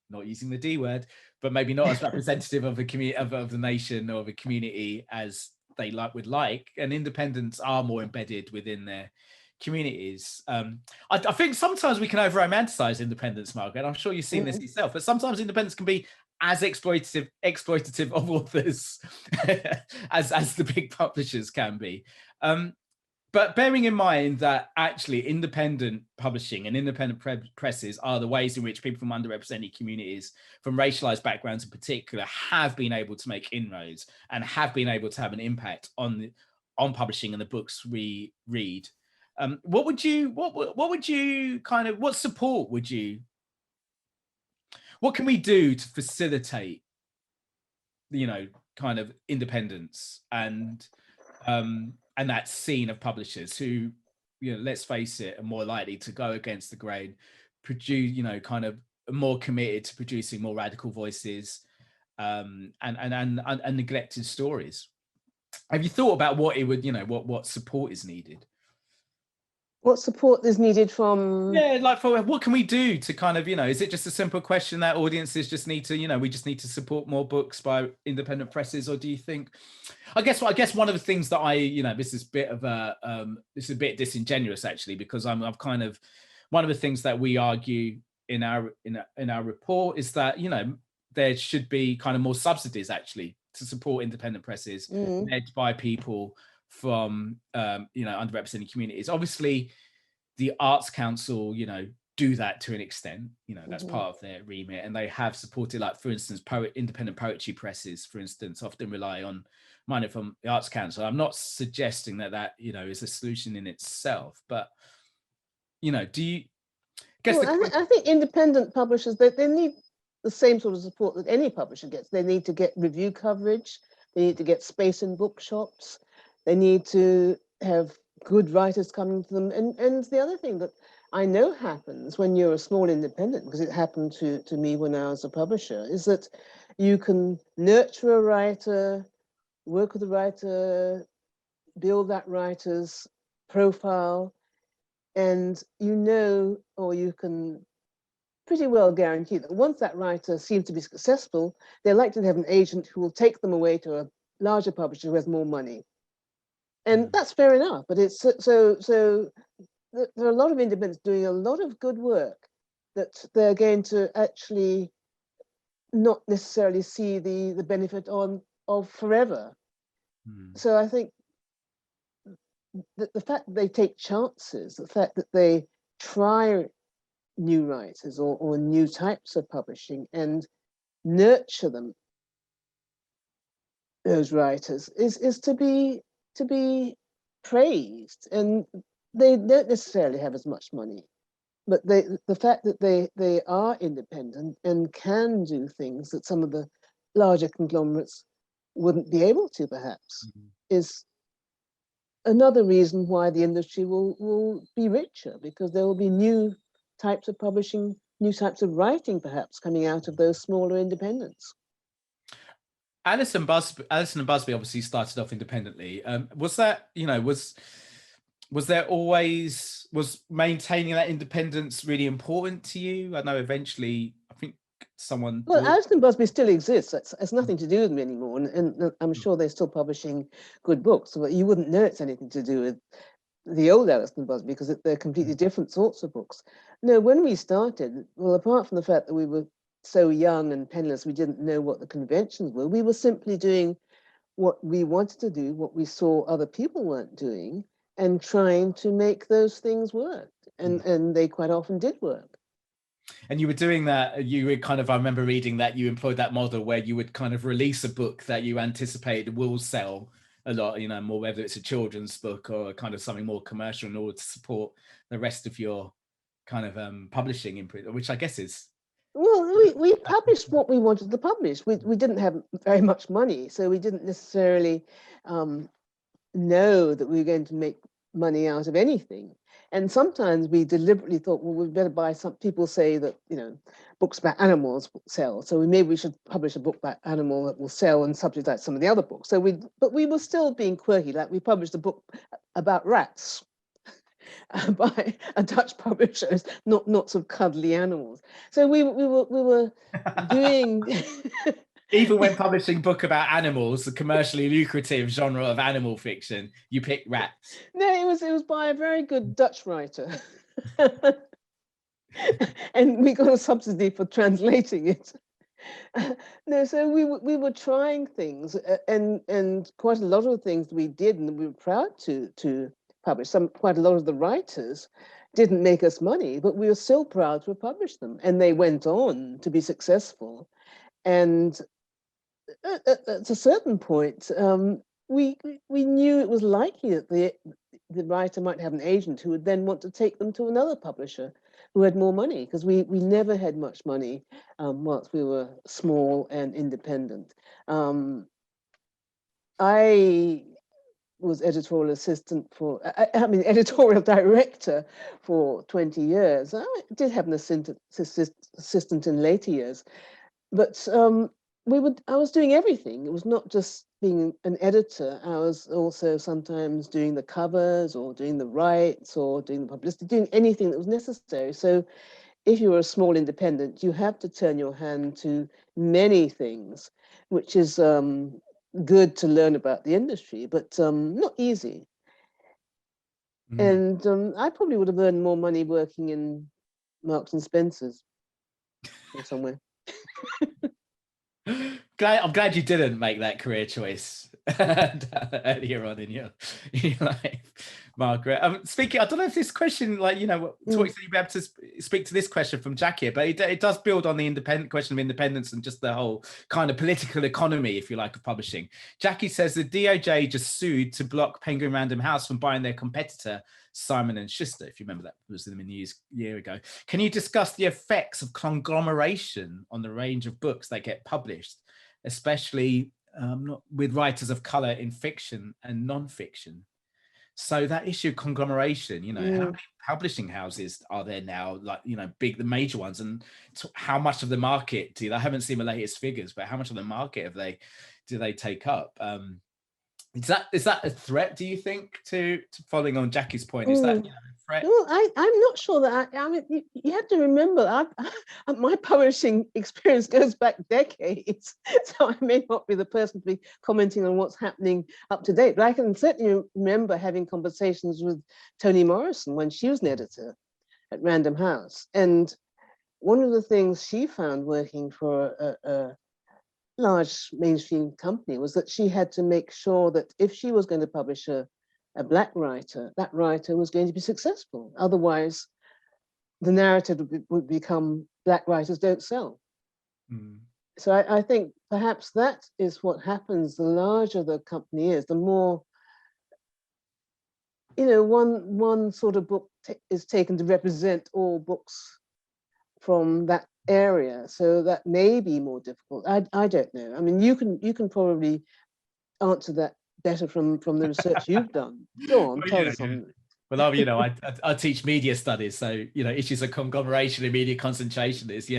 not using the D word, but maybe not as representative of a community, of the nation or of a community as they would like, and independents are more embedded within their communities. I think sometimes we can over romanticize independence, Margaret. I'm sure you've seen this yourself, but sometimes independence can be as exploitative of authors as the big publishers can be. But bearing in mind that actually independent publishing and independent presses are the ways in which people from underrepresented communities, from racialized backgrounds in particular, have been able to make inroads and have been able to have an impact on on publishing and the books we read. What would you kind of, what support would you, what can we do to facilitate, you know, kind of independence and that scene of publishers who, you know, let's face it, are more likely to go against the grain, produce, you know, kind of more committed to producing more radical voices, and neglected stories? Have you thought about what it would, you know, what support is needed? What support is needed from? Yeah, like for what can we do to kind of, you know, is it just a simple question that audiences just need to, you know, we just need to support more books by independent presses, or do you think, I guess one of the things that I, you know, this is a bit disingenuous actually, because I've kind of, one of the things that we argue in our report is that, you know, there should be kind of more subsidies actually to support independent presses led by people from you know, underrepresented communities. Obviously the Arts Council, you know, do that to an extent, you know, that's part of their remit, and they have supported, like, for instance, independent poetry presses, for instance, often rely on money from the Arts Council. I'm not suggesting that you know, is a solution in itself, but, you know, do you guess I think independent publishers, they need the same sort of support that any publisher gets. They need to get review coverage, they need to get space in bookshops, they need to have good writers coming to them. And the other thing that I know happens when you're a small independent, because it happened to me when I was a publisher, is that you can nurture a writer, work with a writer, build that writer's profile, and you know, or you can pretty well guarantee that once that writer seems to be successful, they're likely to have an agent who will take them away to a larger publisher who has more money. And that's fair enough, but it's so there are a lot of independents doing a lot of good work that they're going to actually not necessarily see the benefit of forever. So I think that the fact that they take chances, the fact that they try new writers or new types of publishing and nurture them, those writers, is to be praised. And they don't necessarily have as much money, but the fact that they are independent and can do things that some of the larger conglomerates wouldn't be able to, perhaps, is another reason why the industry will be richer, because there will be new types of publishing, new types of writing, perhaps, coming out of those smaller independents. Alice and Busby obviously started off independently. Was that, you know, was there always, was maintaining that independence really important to you? I know eventually, I think someone... Well, Alice and Busby still exists. It has nothing to do with them anymore. And I'm sure they're still publishing good books, but you wouldn't know it's anything to do with the old Alice and Busby, because they're completely different sorts of books. No, when we started, well, apart from the fact that we were so young and penniless, we didn't know what the conventions were. We were simply doing what we wanted to do, what we saw other people weren't doing, and trying to make those things work. And they quite often did work. And you were doing that, you were kind of, I remember reading that you employed that model where you would kind of release a book that you anticipated will sell a lot, you know, more, whether it's a children's book or kind of something more commercial, in order to support the rest of your kind of publishing input, which I guess is... Well, we published what we wanted to publish. We didn't have very much money, so we didn't necessarily know that we were going to make money out of anything. And sometimes we deliberately thought, well, we'd better buy some. People say that, you know, books about animals will sell, so maybe we should publish a book about animal that will sell and subsidize some of the other books. So but we were still being quirky. Like, we published a book about rats by a Dutch publisher, not sort of cuddly animals. So we were doing... Even when publishing a book about animals, the commercially lucrative genre of animal fiction, you pick rats. No, it was by a very good Dutch writer. And we got a subsidy for translating it. No, so we were trying things, and quite a lot of the things we did, and we were proud to publish. Quite a lot of the writers didn't make us money, but we were still proud to have published them, and they went on to be successful. And at a certain point, we knew it was likely that the writer might have an agent who would then want to take them to another publisher who had more money, because we never had much money whilst we were small and independent. I was editorial assistant for, I mean, editorial director for 20 years. I did have an assistant in later years, but I was doing everything. It was not just being an editor. I was also sometimes doing the covers or doing the rights or doing the publicity, doing anything that was necessary. So if you were a small independent, you have to turn your hand to many things, which is good to learn about the industry, but not easy. And I probably would have earned more money working in Marks and Spencer's or somewhere. I'm glad you didn't make that career choice earlier on in your life, Margaret. Speaking, I don't know if this question, like, you know, you'll be able to speak to this question from Jackie, but it does build on the question of independence and just the whole kind of political economy, if you like, of publishing. Jackie says the DOJ just sued to block Penguin Random House from buying their competitor, Simon & Schuster, if you remember, that was in the news a year ago. Can you discuss the effects of conglomeration on the range of books that get published, especially with writers of color in fiction and non-fiction? So that issue of conglomeration, you know, how many publishing houses are there now, like, you know, the major ones, and how much of the market I haven't seen the latest figures, but how much of the market do they take up? Is that a threat, do you think, to following on Jackie's point? Is that, you know, a threat? Well, I'm not sure that I mean, you have to remember, my publishing experience goes back decades, so I may not be the person to be commenting on what's happening up to date, but I can certainly remember having conversations with Toni Morrison when she was an editor at Random House. And one of the things she found working for a large mainstream company was that she had to make sure that if she was going to publish a Black writer, that writer was going to be successful. Otherwise, the narrative would become Black writers don't sell. So I think perhaps that is what happens. The larger the company is, the more, you know, one sort of book is taken to represent all books from that area. So that may be more difficult. I don't know. I mean, you can probably answer that better from the research you've done. Go on, tell us something. Well, you know, I teach media studies, so, you know, issues of conglomeration and media concentration is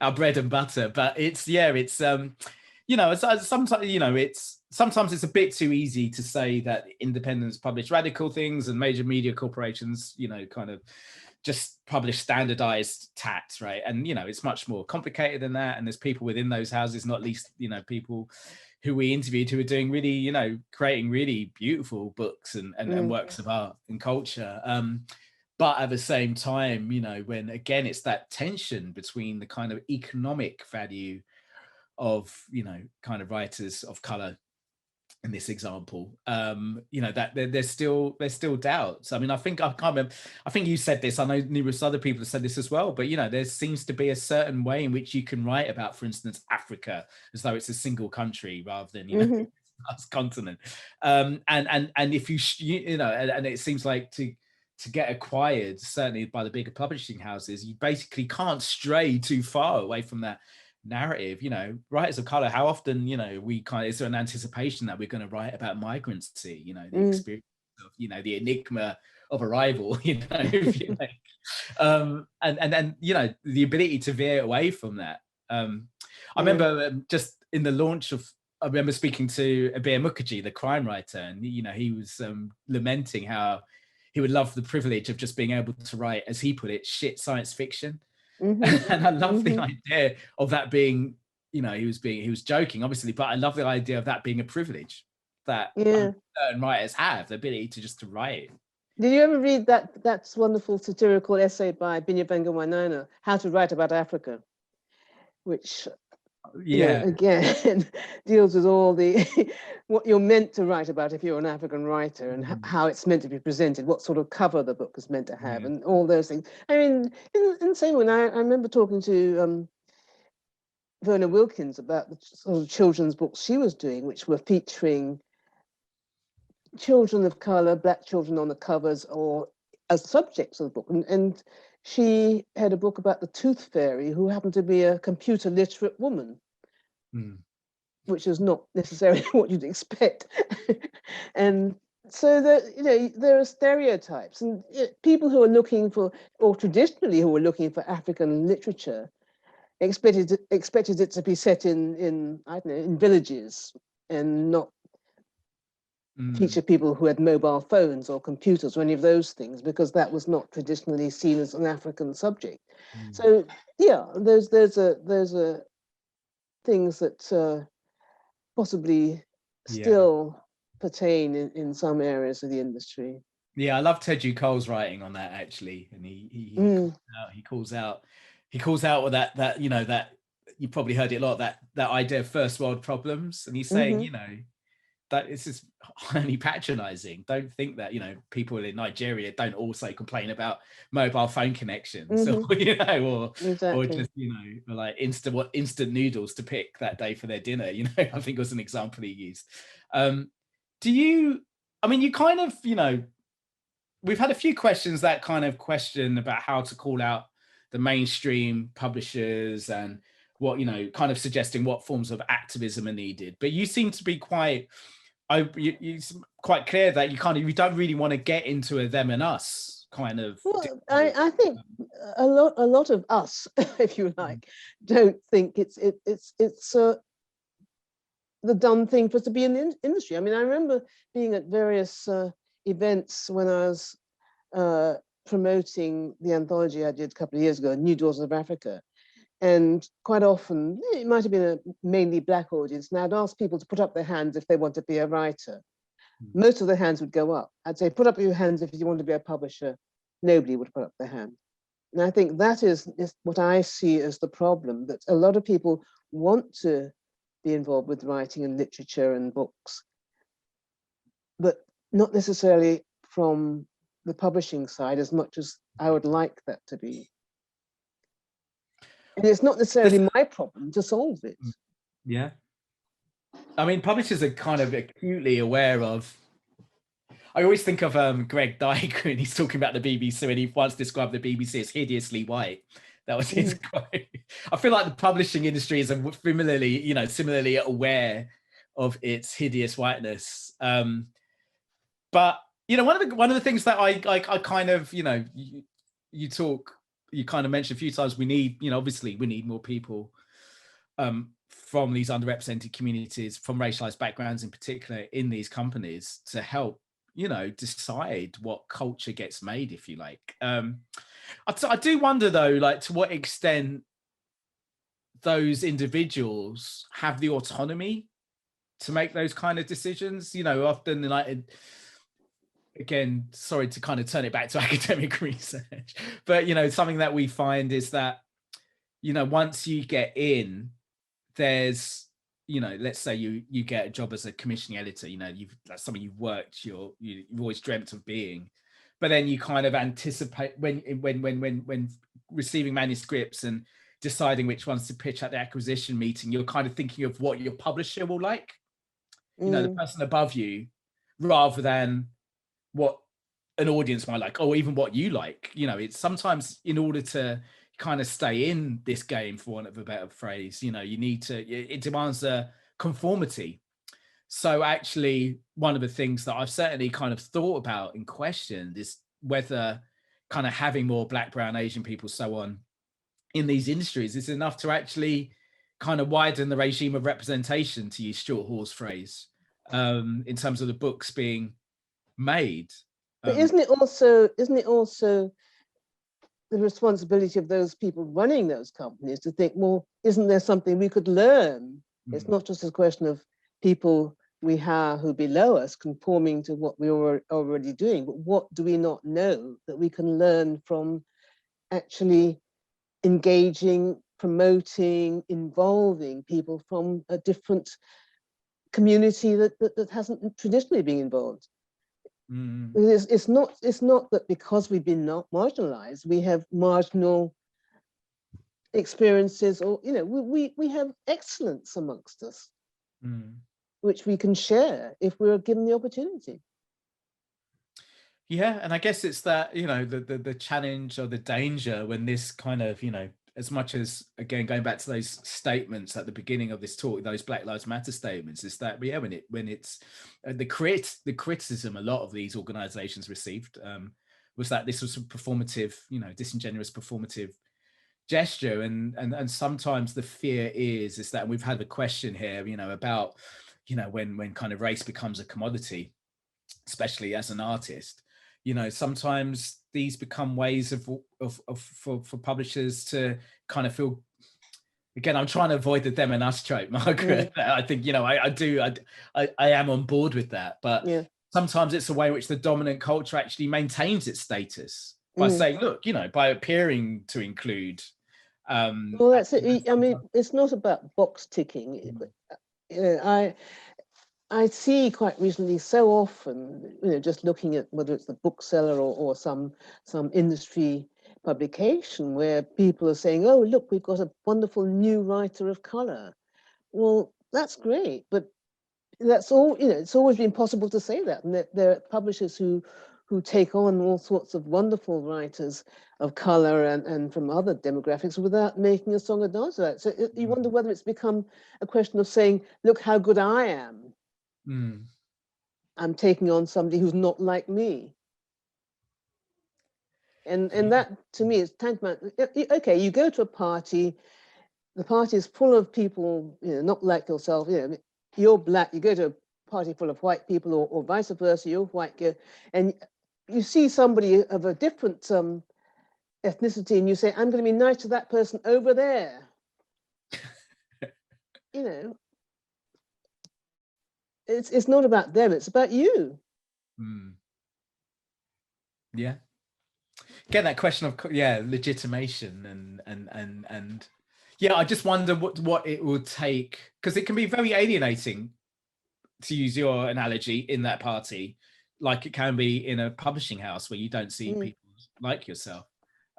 our bread and butter. But it's you know, sometimes, you know, sometimes it's a bit too easy to say that independents publish radical things and major media corporations, you know, kind of just publish standardized tats, right? And, you know, it's much more complicated than that. And there's people within those houses, not least, you know, people who we interviewed who are doing really, you know, creating really beautiful books and works of art and culture. But at the same time, you know, when again, it's that tension between the kind of economic value of, you know, kind of writers of color in this example, you know, that there's still doubts. I mean, I think you said this, I know numerous other people have said this as well, but, you know, there seems to be a certain way in which you can write about, for instance, Africa as though it's a single country rather than, you know, a continent. And if you know, and it seems like to get acquired, certainly by the bigger publishing houses, you basically can't stray too far away from that narrative. You know, writers of color, how often, you know, is there an anticipation that we're going to write about migrancy, you know, the experience of, you know, the enigma of arrival, you know, if you like. And you know, the ability to veer away from that. I remember just in the launch of, I remember speaking to Abir Mukherjee, the crime writer, and, you know, he was lamenting how he would love the privilege of just being able to write, as he put it, shit science fiction. And I love the idea of that being, you know, he was joking, obviously, but I love the idea of that being a privilege that certain writers have, the ability to write. Did you ever read that's wonderful satirical essay by Binyavanga Wainaina, How to Write About Africa, which you know, again deals with all the what you're meant to write about if you're an African writer, and how it's meant to be presented, what sort of cover the book is meant to have, and all those things. I mean, in the same way, I remember talking to Verna Wilkins about the sort of children's books she was doing, which were featuring children of color, Black children on the covers or as subjects of the book. And she had a book about the tooth fairy who happened to be a computer literate woman, which is not necessarily what you'd expect. And so that, there are stereotypes, and people who are looking for, or traditionally who are looking for African literature, expected it to be set in I don't know, in villages and not feature people who had mobile phones or computers or any of those things, because that was not traditionally seen as an African subject. So yeah, there's a things that possibly still pertain in some areas of the industry. Yeah, I love Teju Cole's writing on that actually, and he calls out with that that you probably heard it a lot, that idea of first world problems, and he's saying that this is highly patronizing. Don't think that people in Nigeria don't also complain about mobile phone connections, or or just like instant noodles to pick that day for their dinner. I think was an example he used. You kind of we've had a few questions that kind of question about how to call out the mainstream publishers and what kind of suggesting what forms of activism are needed, but you seem to be quite clear that you don't really want to get into a them and us kind of. Well, I think a lot of us, if you like, don't think it's the done thing for us to be in the industry. I mean, I remember being at various events when I was promoting the anthology I did a couple of years ago, New Daughters of Africa. And quite often, it might have been a mainly Black audience, and I'd ask people to put up their hands if they want to be a writer. Most of the hands would go up. I'd say, put up your hands if you want to be a publisher. Nobody would put up their hand. And I think that is what I see as the problem, that a lot of people want to be involved with writing and literature and books, but not necessarily from the publishing side as much as I would like that to be. And it's not necessarily my problem to solve it. Yeah. I mean, publishers are kind of acutely aware of. I always think of Greg Dyke when he's talking about the BBC, and he once described the BBC as hideously white. That was his quote. I feel like the publishing industry is similarly aware of its hideous whiteness. But one of the things that I kind of you kind of mentioned a few times, we need obviously we need more people from these underrepresented communities, from racialized backgrounds in particular, in these companies to help decide what culture gets made, if you like. I do wonder though, like to what extent those individuals have the autonomy to make those kind of decisions. Often again, sorry to kind of turn it back to academic research, but something that we find is that once you get in, there's let's say you get a job as a commissioning editor, that's something you've worked, you've always dreamt of being, but then you kind of anticipate when receiving manuscripts and deciding which ones to pitch at the acquisition meeting, you're kind of thinking of what your publisher will like, the person above you, rather than what an audience might like, or even what you like. It's sometimes, in order to kind of stay in this game, for want of a better phrase, you need to, it demands a conformity. So actually, one of the things that I've certainly kind of thought about and questioned is whether kind of having more Black, Brown, Asian people, so on, in these industries is enough to actually kind of widen the regime of representation, to use Stuart Hall's phrase, in terms of the books being made. But isn't it also the responsibility of those people running those companies to think, well, isn't there something we could learn? It's not just a question of people we have who below us conforming to what we were already doing, but what do we not know that we can learn from actually engaging, promoting, involving people from a different community that hasn't traditionally been involved? It's not that because we've been not marginalized, we have marginal experiences, or we have excellence amongst us, which we can share if we're given the opportunity. Yeah, and I guess it's that, you know, the challenge or the danger when this kind of, you know, as much as, again, going back to those statements at the beginning of this talk, those Black Lives Matter statements, is that, yeah, when it's the criticism a lot of these organizations received was that this was a performative, you know, disingenuous performative gesture, and sometimes the fear is that, and we've had a question here, you know, about, you know, when kind of race becomes a commodity, especially as an artist, you know, sometimes these become ways for publishers to kind of feel, again, I'm trying to avoid the them and us trope, Margaret. I think, you know, I am on board with that, but Yeah. sometimes it's a way in which the dominant culture actually maintains its status by saying, look, you know, by appearing to include well, that's it. I mean, it's not about box ticking. You know, I see quite recently, so often, you know, just looking at whether it's the bookseller or some industry publication where people are saying, "Oh, look, we've got a wonderful new writer of color." Well, that's great, but that's all. You know, it's always been possible to say that, and that there are publishers who take on all sorts of wonderful writers of color and from other demographics without making a song and dance of that. So you wonder whether it's become a question of saying, "Look how good I am." I'm taking on somebody who's not like me. And that, to me, is tantamount. Okay, you go to a party, the party is full of people, you know, not like yourself. You know, you're black, you go to a party full of white people, or vice versa, you're white, and you see somebody of a different ethnicity, and you say, I'm going to be nice to that person over there. You know, it's not about them, it's about you. Yeah, get that question of legitimation and yeah, I just wonder what it will take, because it can be very alienating, to use your analogy, in that party, like it can be in a publishing house where you don't see people like yourself.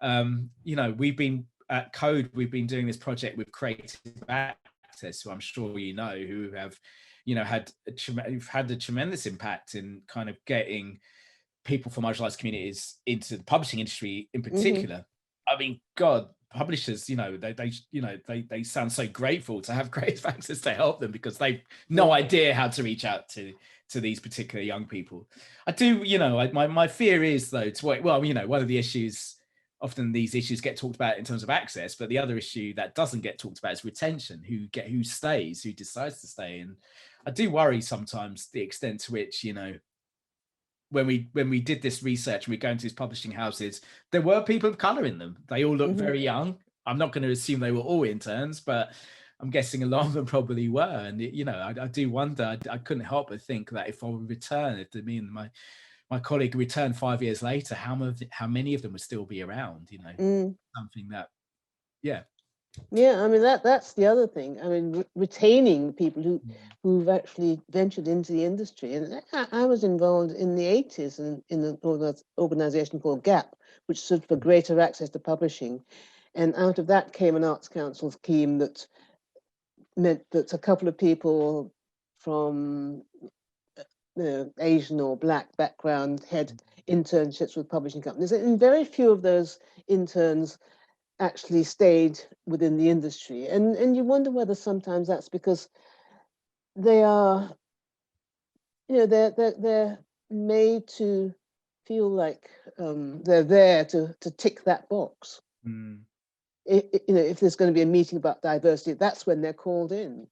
You know, we've been at Code, we've been doing this project with Creative Access, who I'm sure you know, who have, you know, had a tremendous impact in kind of getting people from marginalized communities into the publishing industry in particular. I mean, God, publishers, you know, they sound so grateful to have Creative Access to help them, because they've no idea how to reach out to these particular young people. I do, you know, my fear is, though, well, you know, one of the issues, often these issues get talked about in terms of access, but the other issue that doesn't get talked about is retention, who stays, who decides to stay. And I do worry sometimes the extent to which, you know, when we did this research and we go into these publishing houses, there were people of color in them. They all looked very young. I'm not going to assume they were all interns, but I'm guessing a lot of them probably were. And you know, I do wonder. I couldn't help but think that if I would return, if me and my colleague returned 5 years later, how many of them would still be around? You know, something that, yeah. Yeah, I mean, that's the other thing. I mean, retaining people who've actually ventured into the industry. And I was involved in the 80s in an organization called GAP, which stood for Greater Access to Publishing. And out of that came an Arts Council scheme that meant that a couple of people from Asian or Black background had internships with publishing companies. And very few of those interns actually stayed within the industry, and you wonder whether sometimes that's because they are, you know, they're made to feel like they're there to tick that box. You know, if there's going to be a meeting about diversity, that's when they're called in.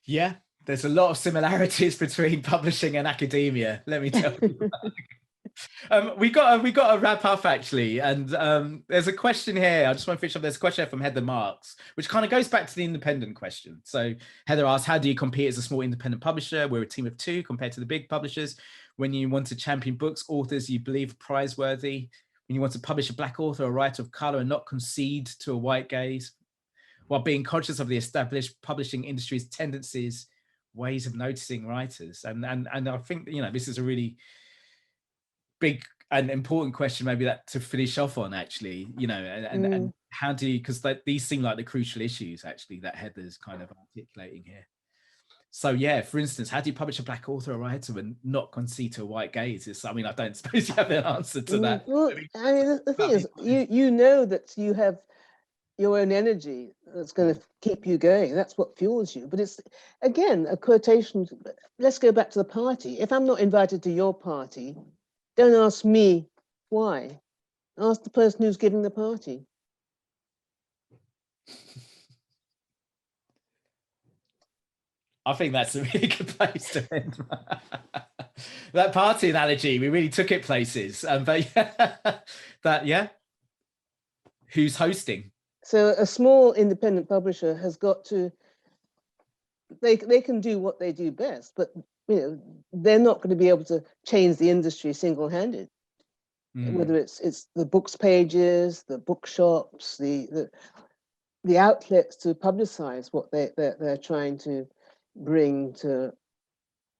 Yeah, there's a lot of similarities between publishing and academia, let me tell you. We got to wrap up, actually, and there's a question here. I just want to finish up. There's a question here from Heather Marks, which kind of goes back to the independent question. So Heather asks, how do you compete as a small independent publisher? We're a team of 2 compared to the big publishers. When you want to champion books, authors you believe are prizeworthy, when you want to publish a Black author or writer of color and not concede to a white gaze, while being conscious of the established publishing industry's tendencies, ways of noticing writers. And I think, you know, this is a really big and important question, maybe, that to finish off on, actually, you know, and how do you, because these seem like the crucial issues, actually, that Heather's kind of articulating here. So yeah, for instance, how do you publish a black author or writer and not concede to a white gaze? I mean, I don't suppose you have an answer to that. Well, I mean, the thing is, you know that you have your own energy that's going to keep you going. That's what fuels you. But it's, again, a quotation. Let's go back to the party. If I'm not invited to your party, don't ask me why. Ask the person who's giving the party. I think that's a really good place to end. That party analogy, we really took it places. But yeah, who's hosting? So a small independent publisher has got to, they can do what they do best, but they're not going to be able to change the industry single-handed. Whether it's the books pages, the bookshops, the outlets to publicize what they're trying to bring to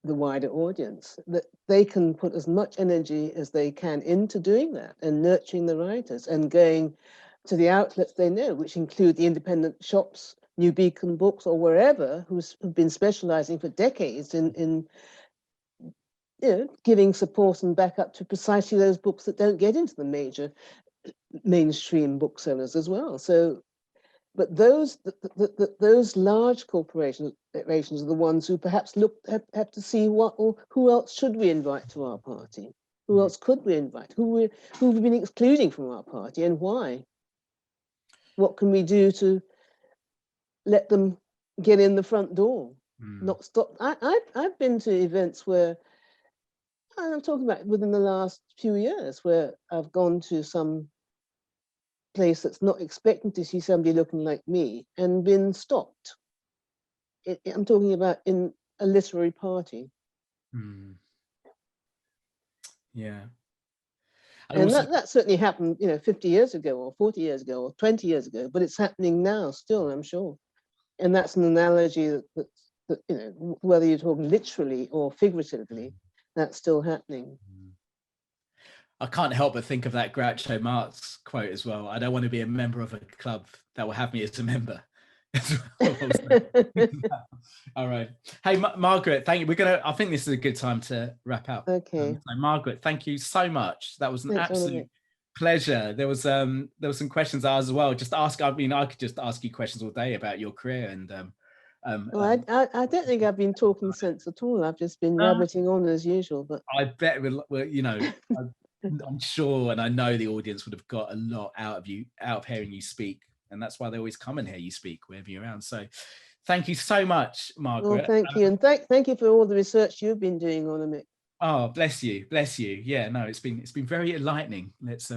the wider audience, that they can put as much energy as they can into doing that and nurturing the writers and going to the outlets they know, which include the independent shops, New Beacon Books, or wherever, who've been specializing for decades in giving support and backup to precisely those books that don't get into the major mainstream booksellers as well. So, but those large corporations are the ones who perhaps have to see who else should we invite to our party? Who else could we invite? Who we've been excluding from our party and why? What can we do to let them get in the front door? Not stop. I've been to events where, and I'm talking about within the last few years, where I've gone to some place that's not expecting to see somebody looking like me and been stopped. I'm talking about in a literary party. Yeah. And that certainly happened, 50 years ago or 40 years ago or 20 years ago, but it's happening now still, I'm sure. And that's an analogy that whether you're talking literally or figuratively, that's still happening. I can't help but think of that Groucho Marx quote as well. I don't want to be a member of a club that will have me as a member. All right. Hey, Margaret, thank you. I think this is a good time to wrap up. Okay. So Margaret, thank you so much. That was an absolute pleasure. There was some questions as well. Just ask. I mean, I could just ask you questions all day about your career and. Well, I don't think I've been talking sense at all. I've just been rabbiting on as usual. But I bet I'm sure, and I know the audience would have got a lot out of hearing you speak, and that's why they always come and hear you speak wherever you're around. So, thank you so much, Margaret. Well, thank you, and thank you for all the research you've been doing on Anamik. Oh, bless you. Yeah, no, it's been very enlightening. Let's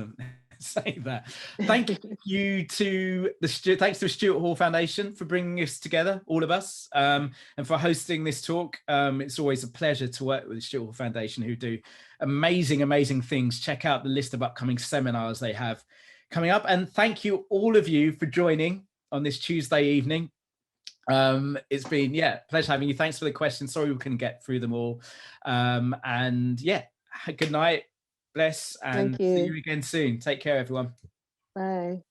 say that. Thank you to thanks to the Stuart Hall Foundation for bringing us together, all of us, and for hosting this talk. It's always a pleasure to work with the Stuart Hall Foundation, who do amazing things. Check out the list of upcoming seminars they have coming up, and thank you all of you for joining on this Tuesday evening. It's been pleasure having you. Thanks for the questions. Sorry we couldn't get through them all, and good night, bless, and see you again soon. Take care, everyone. Bye.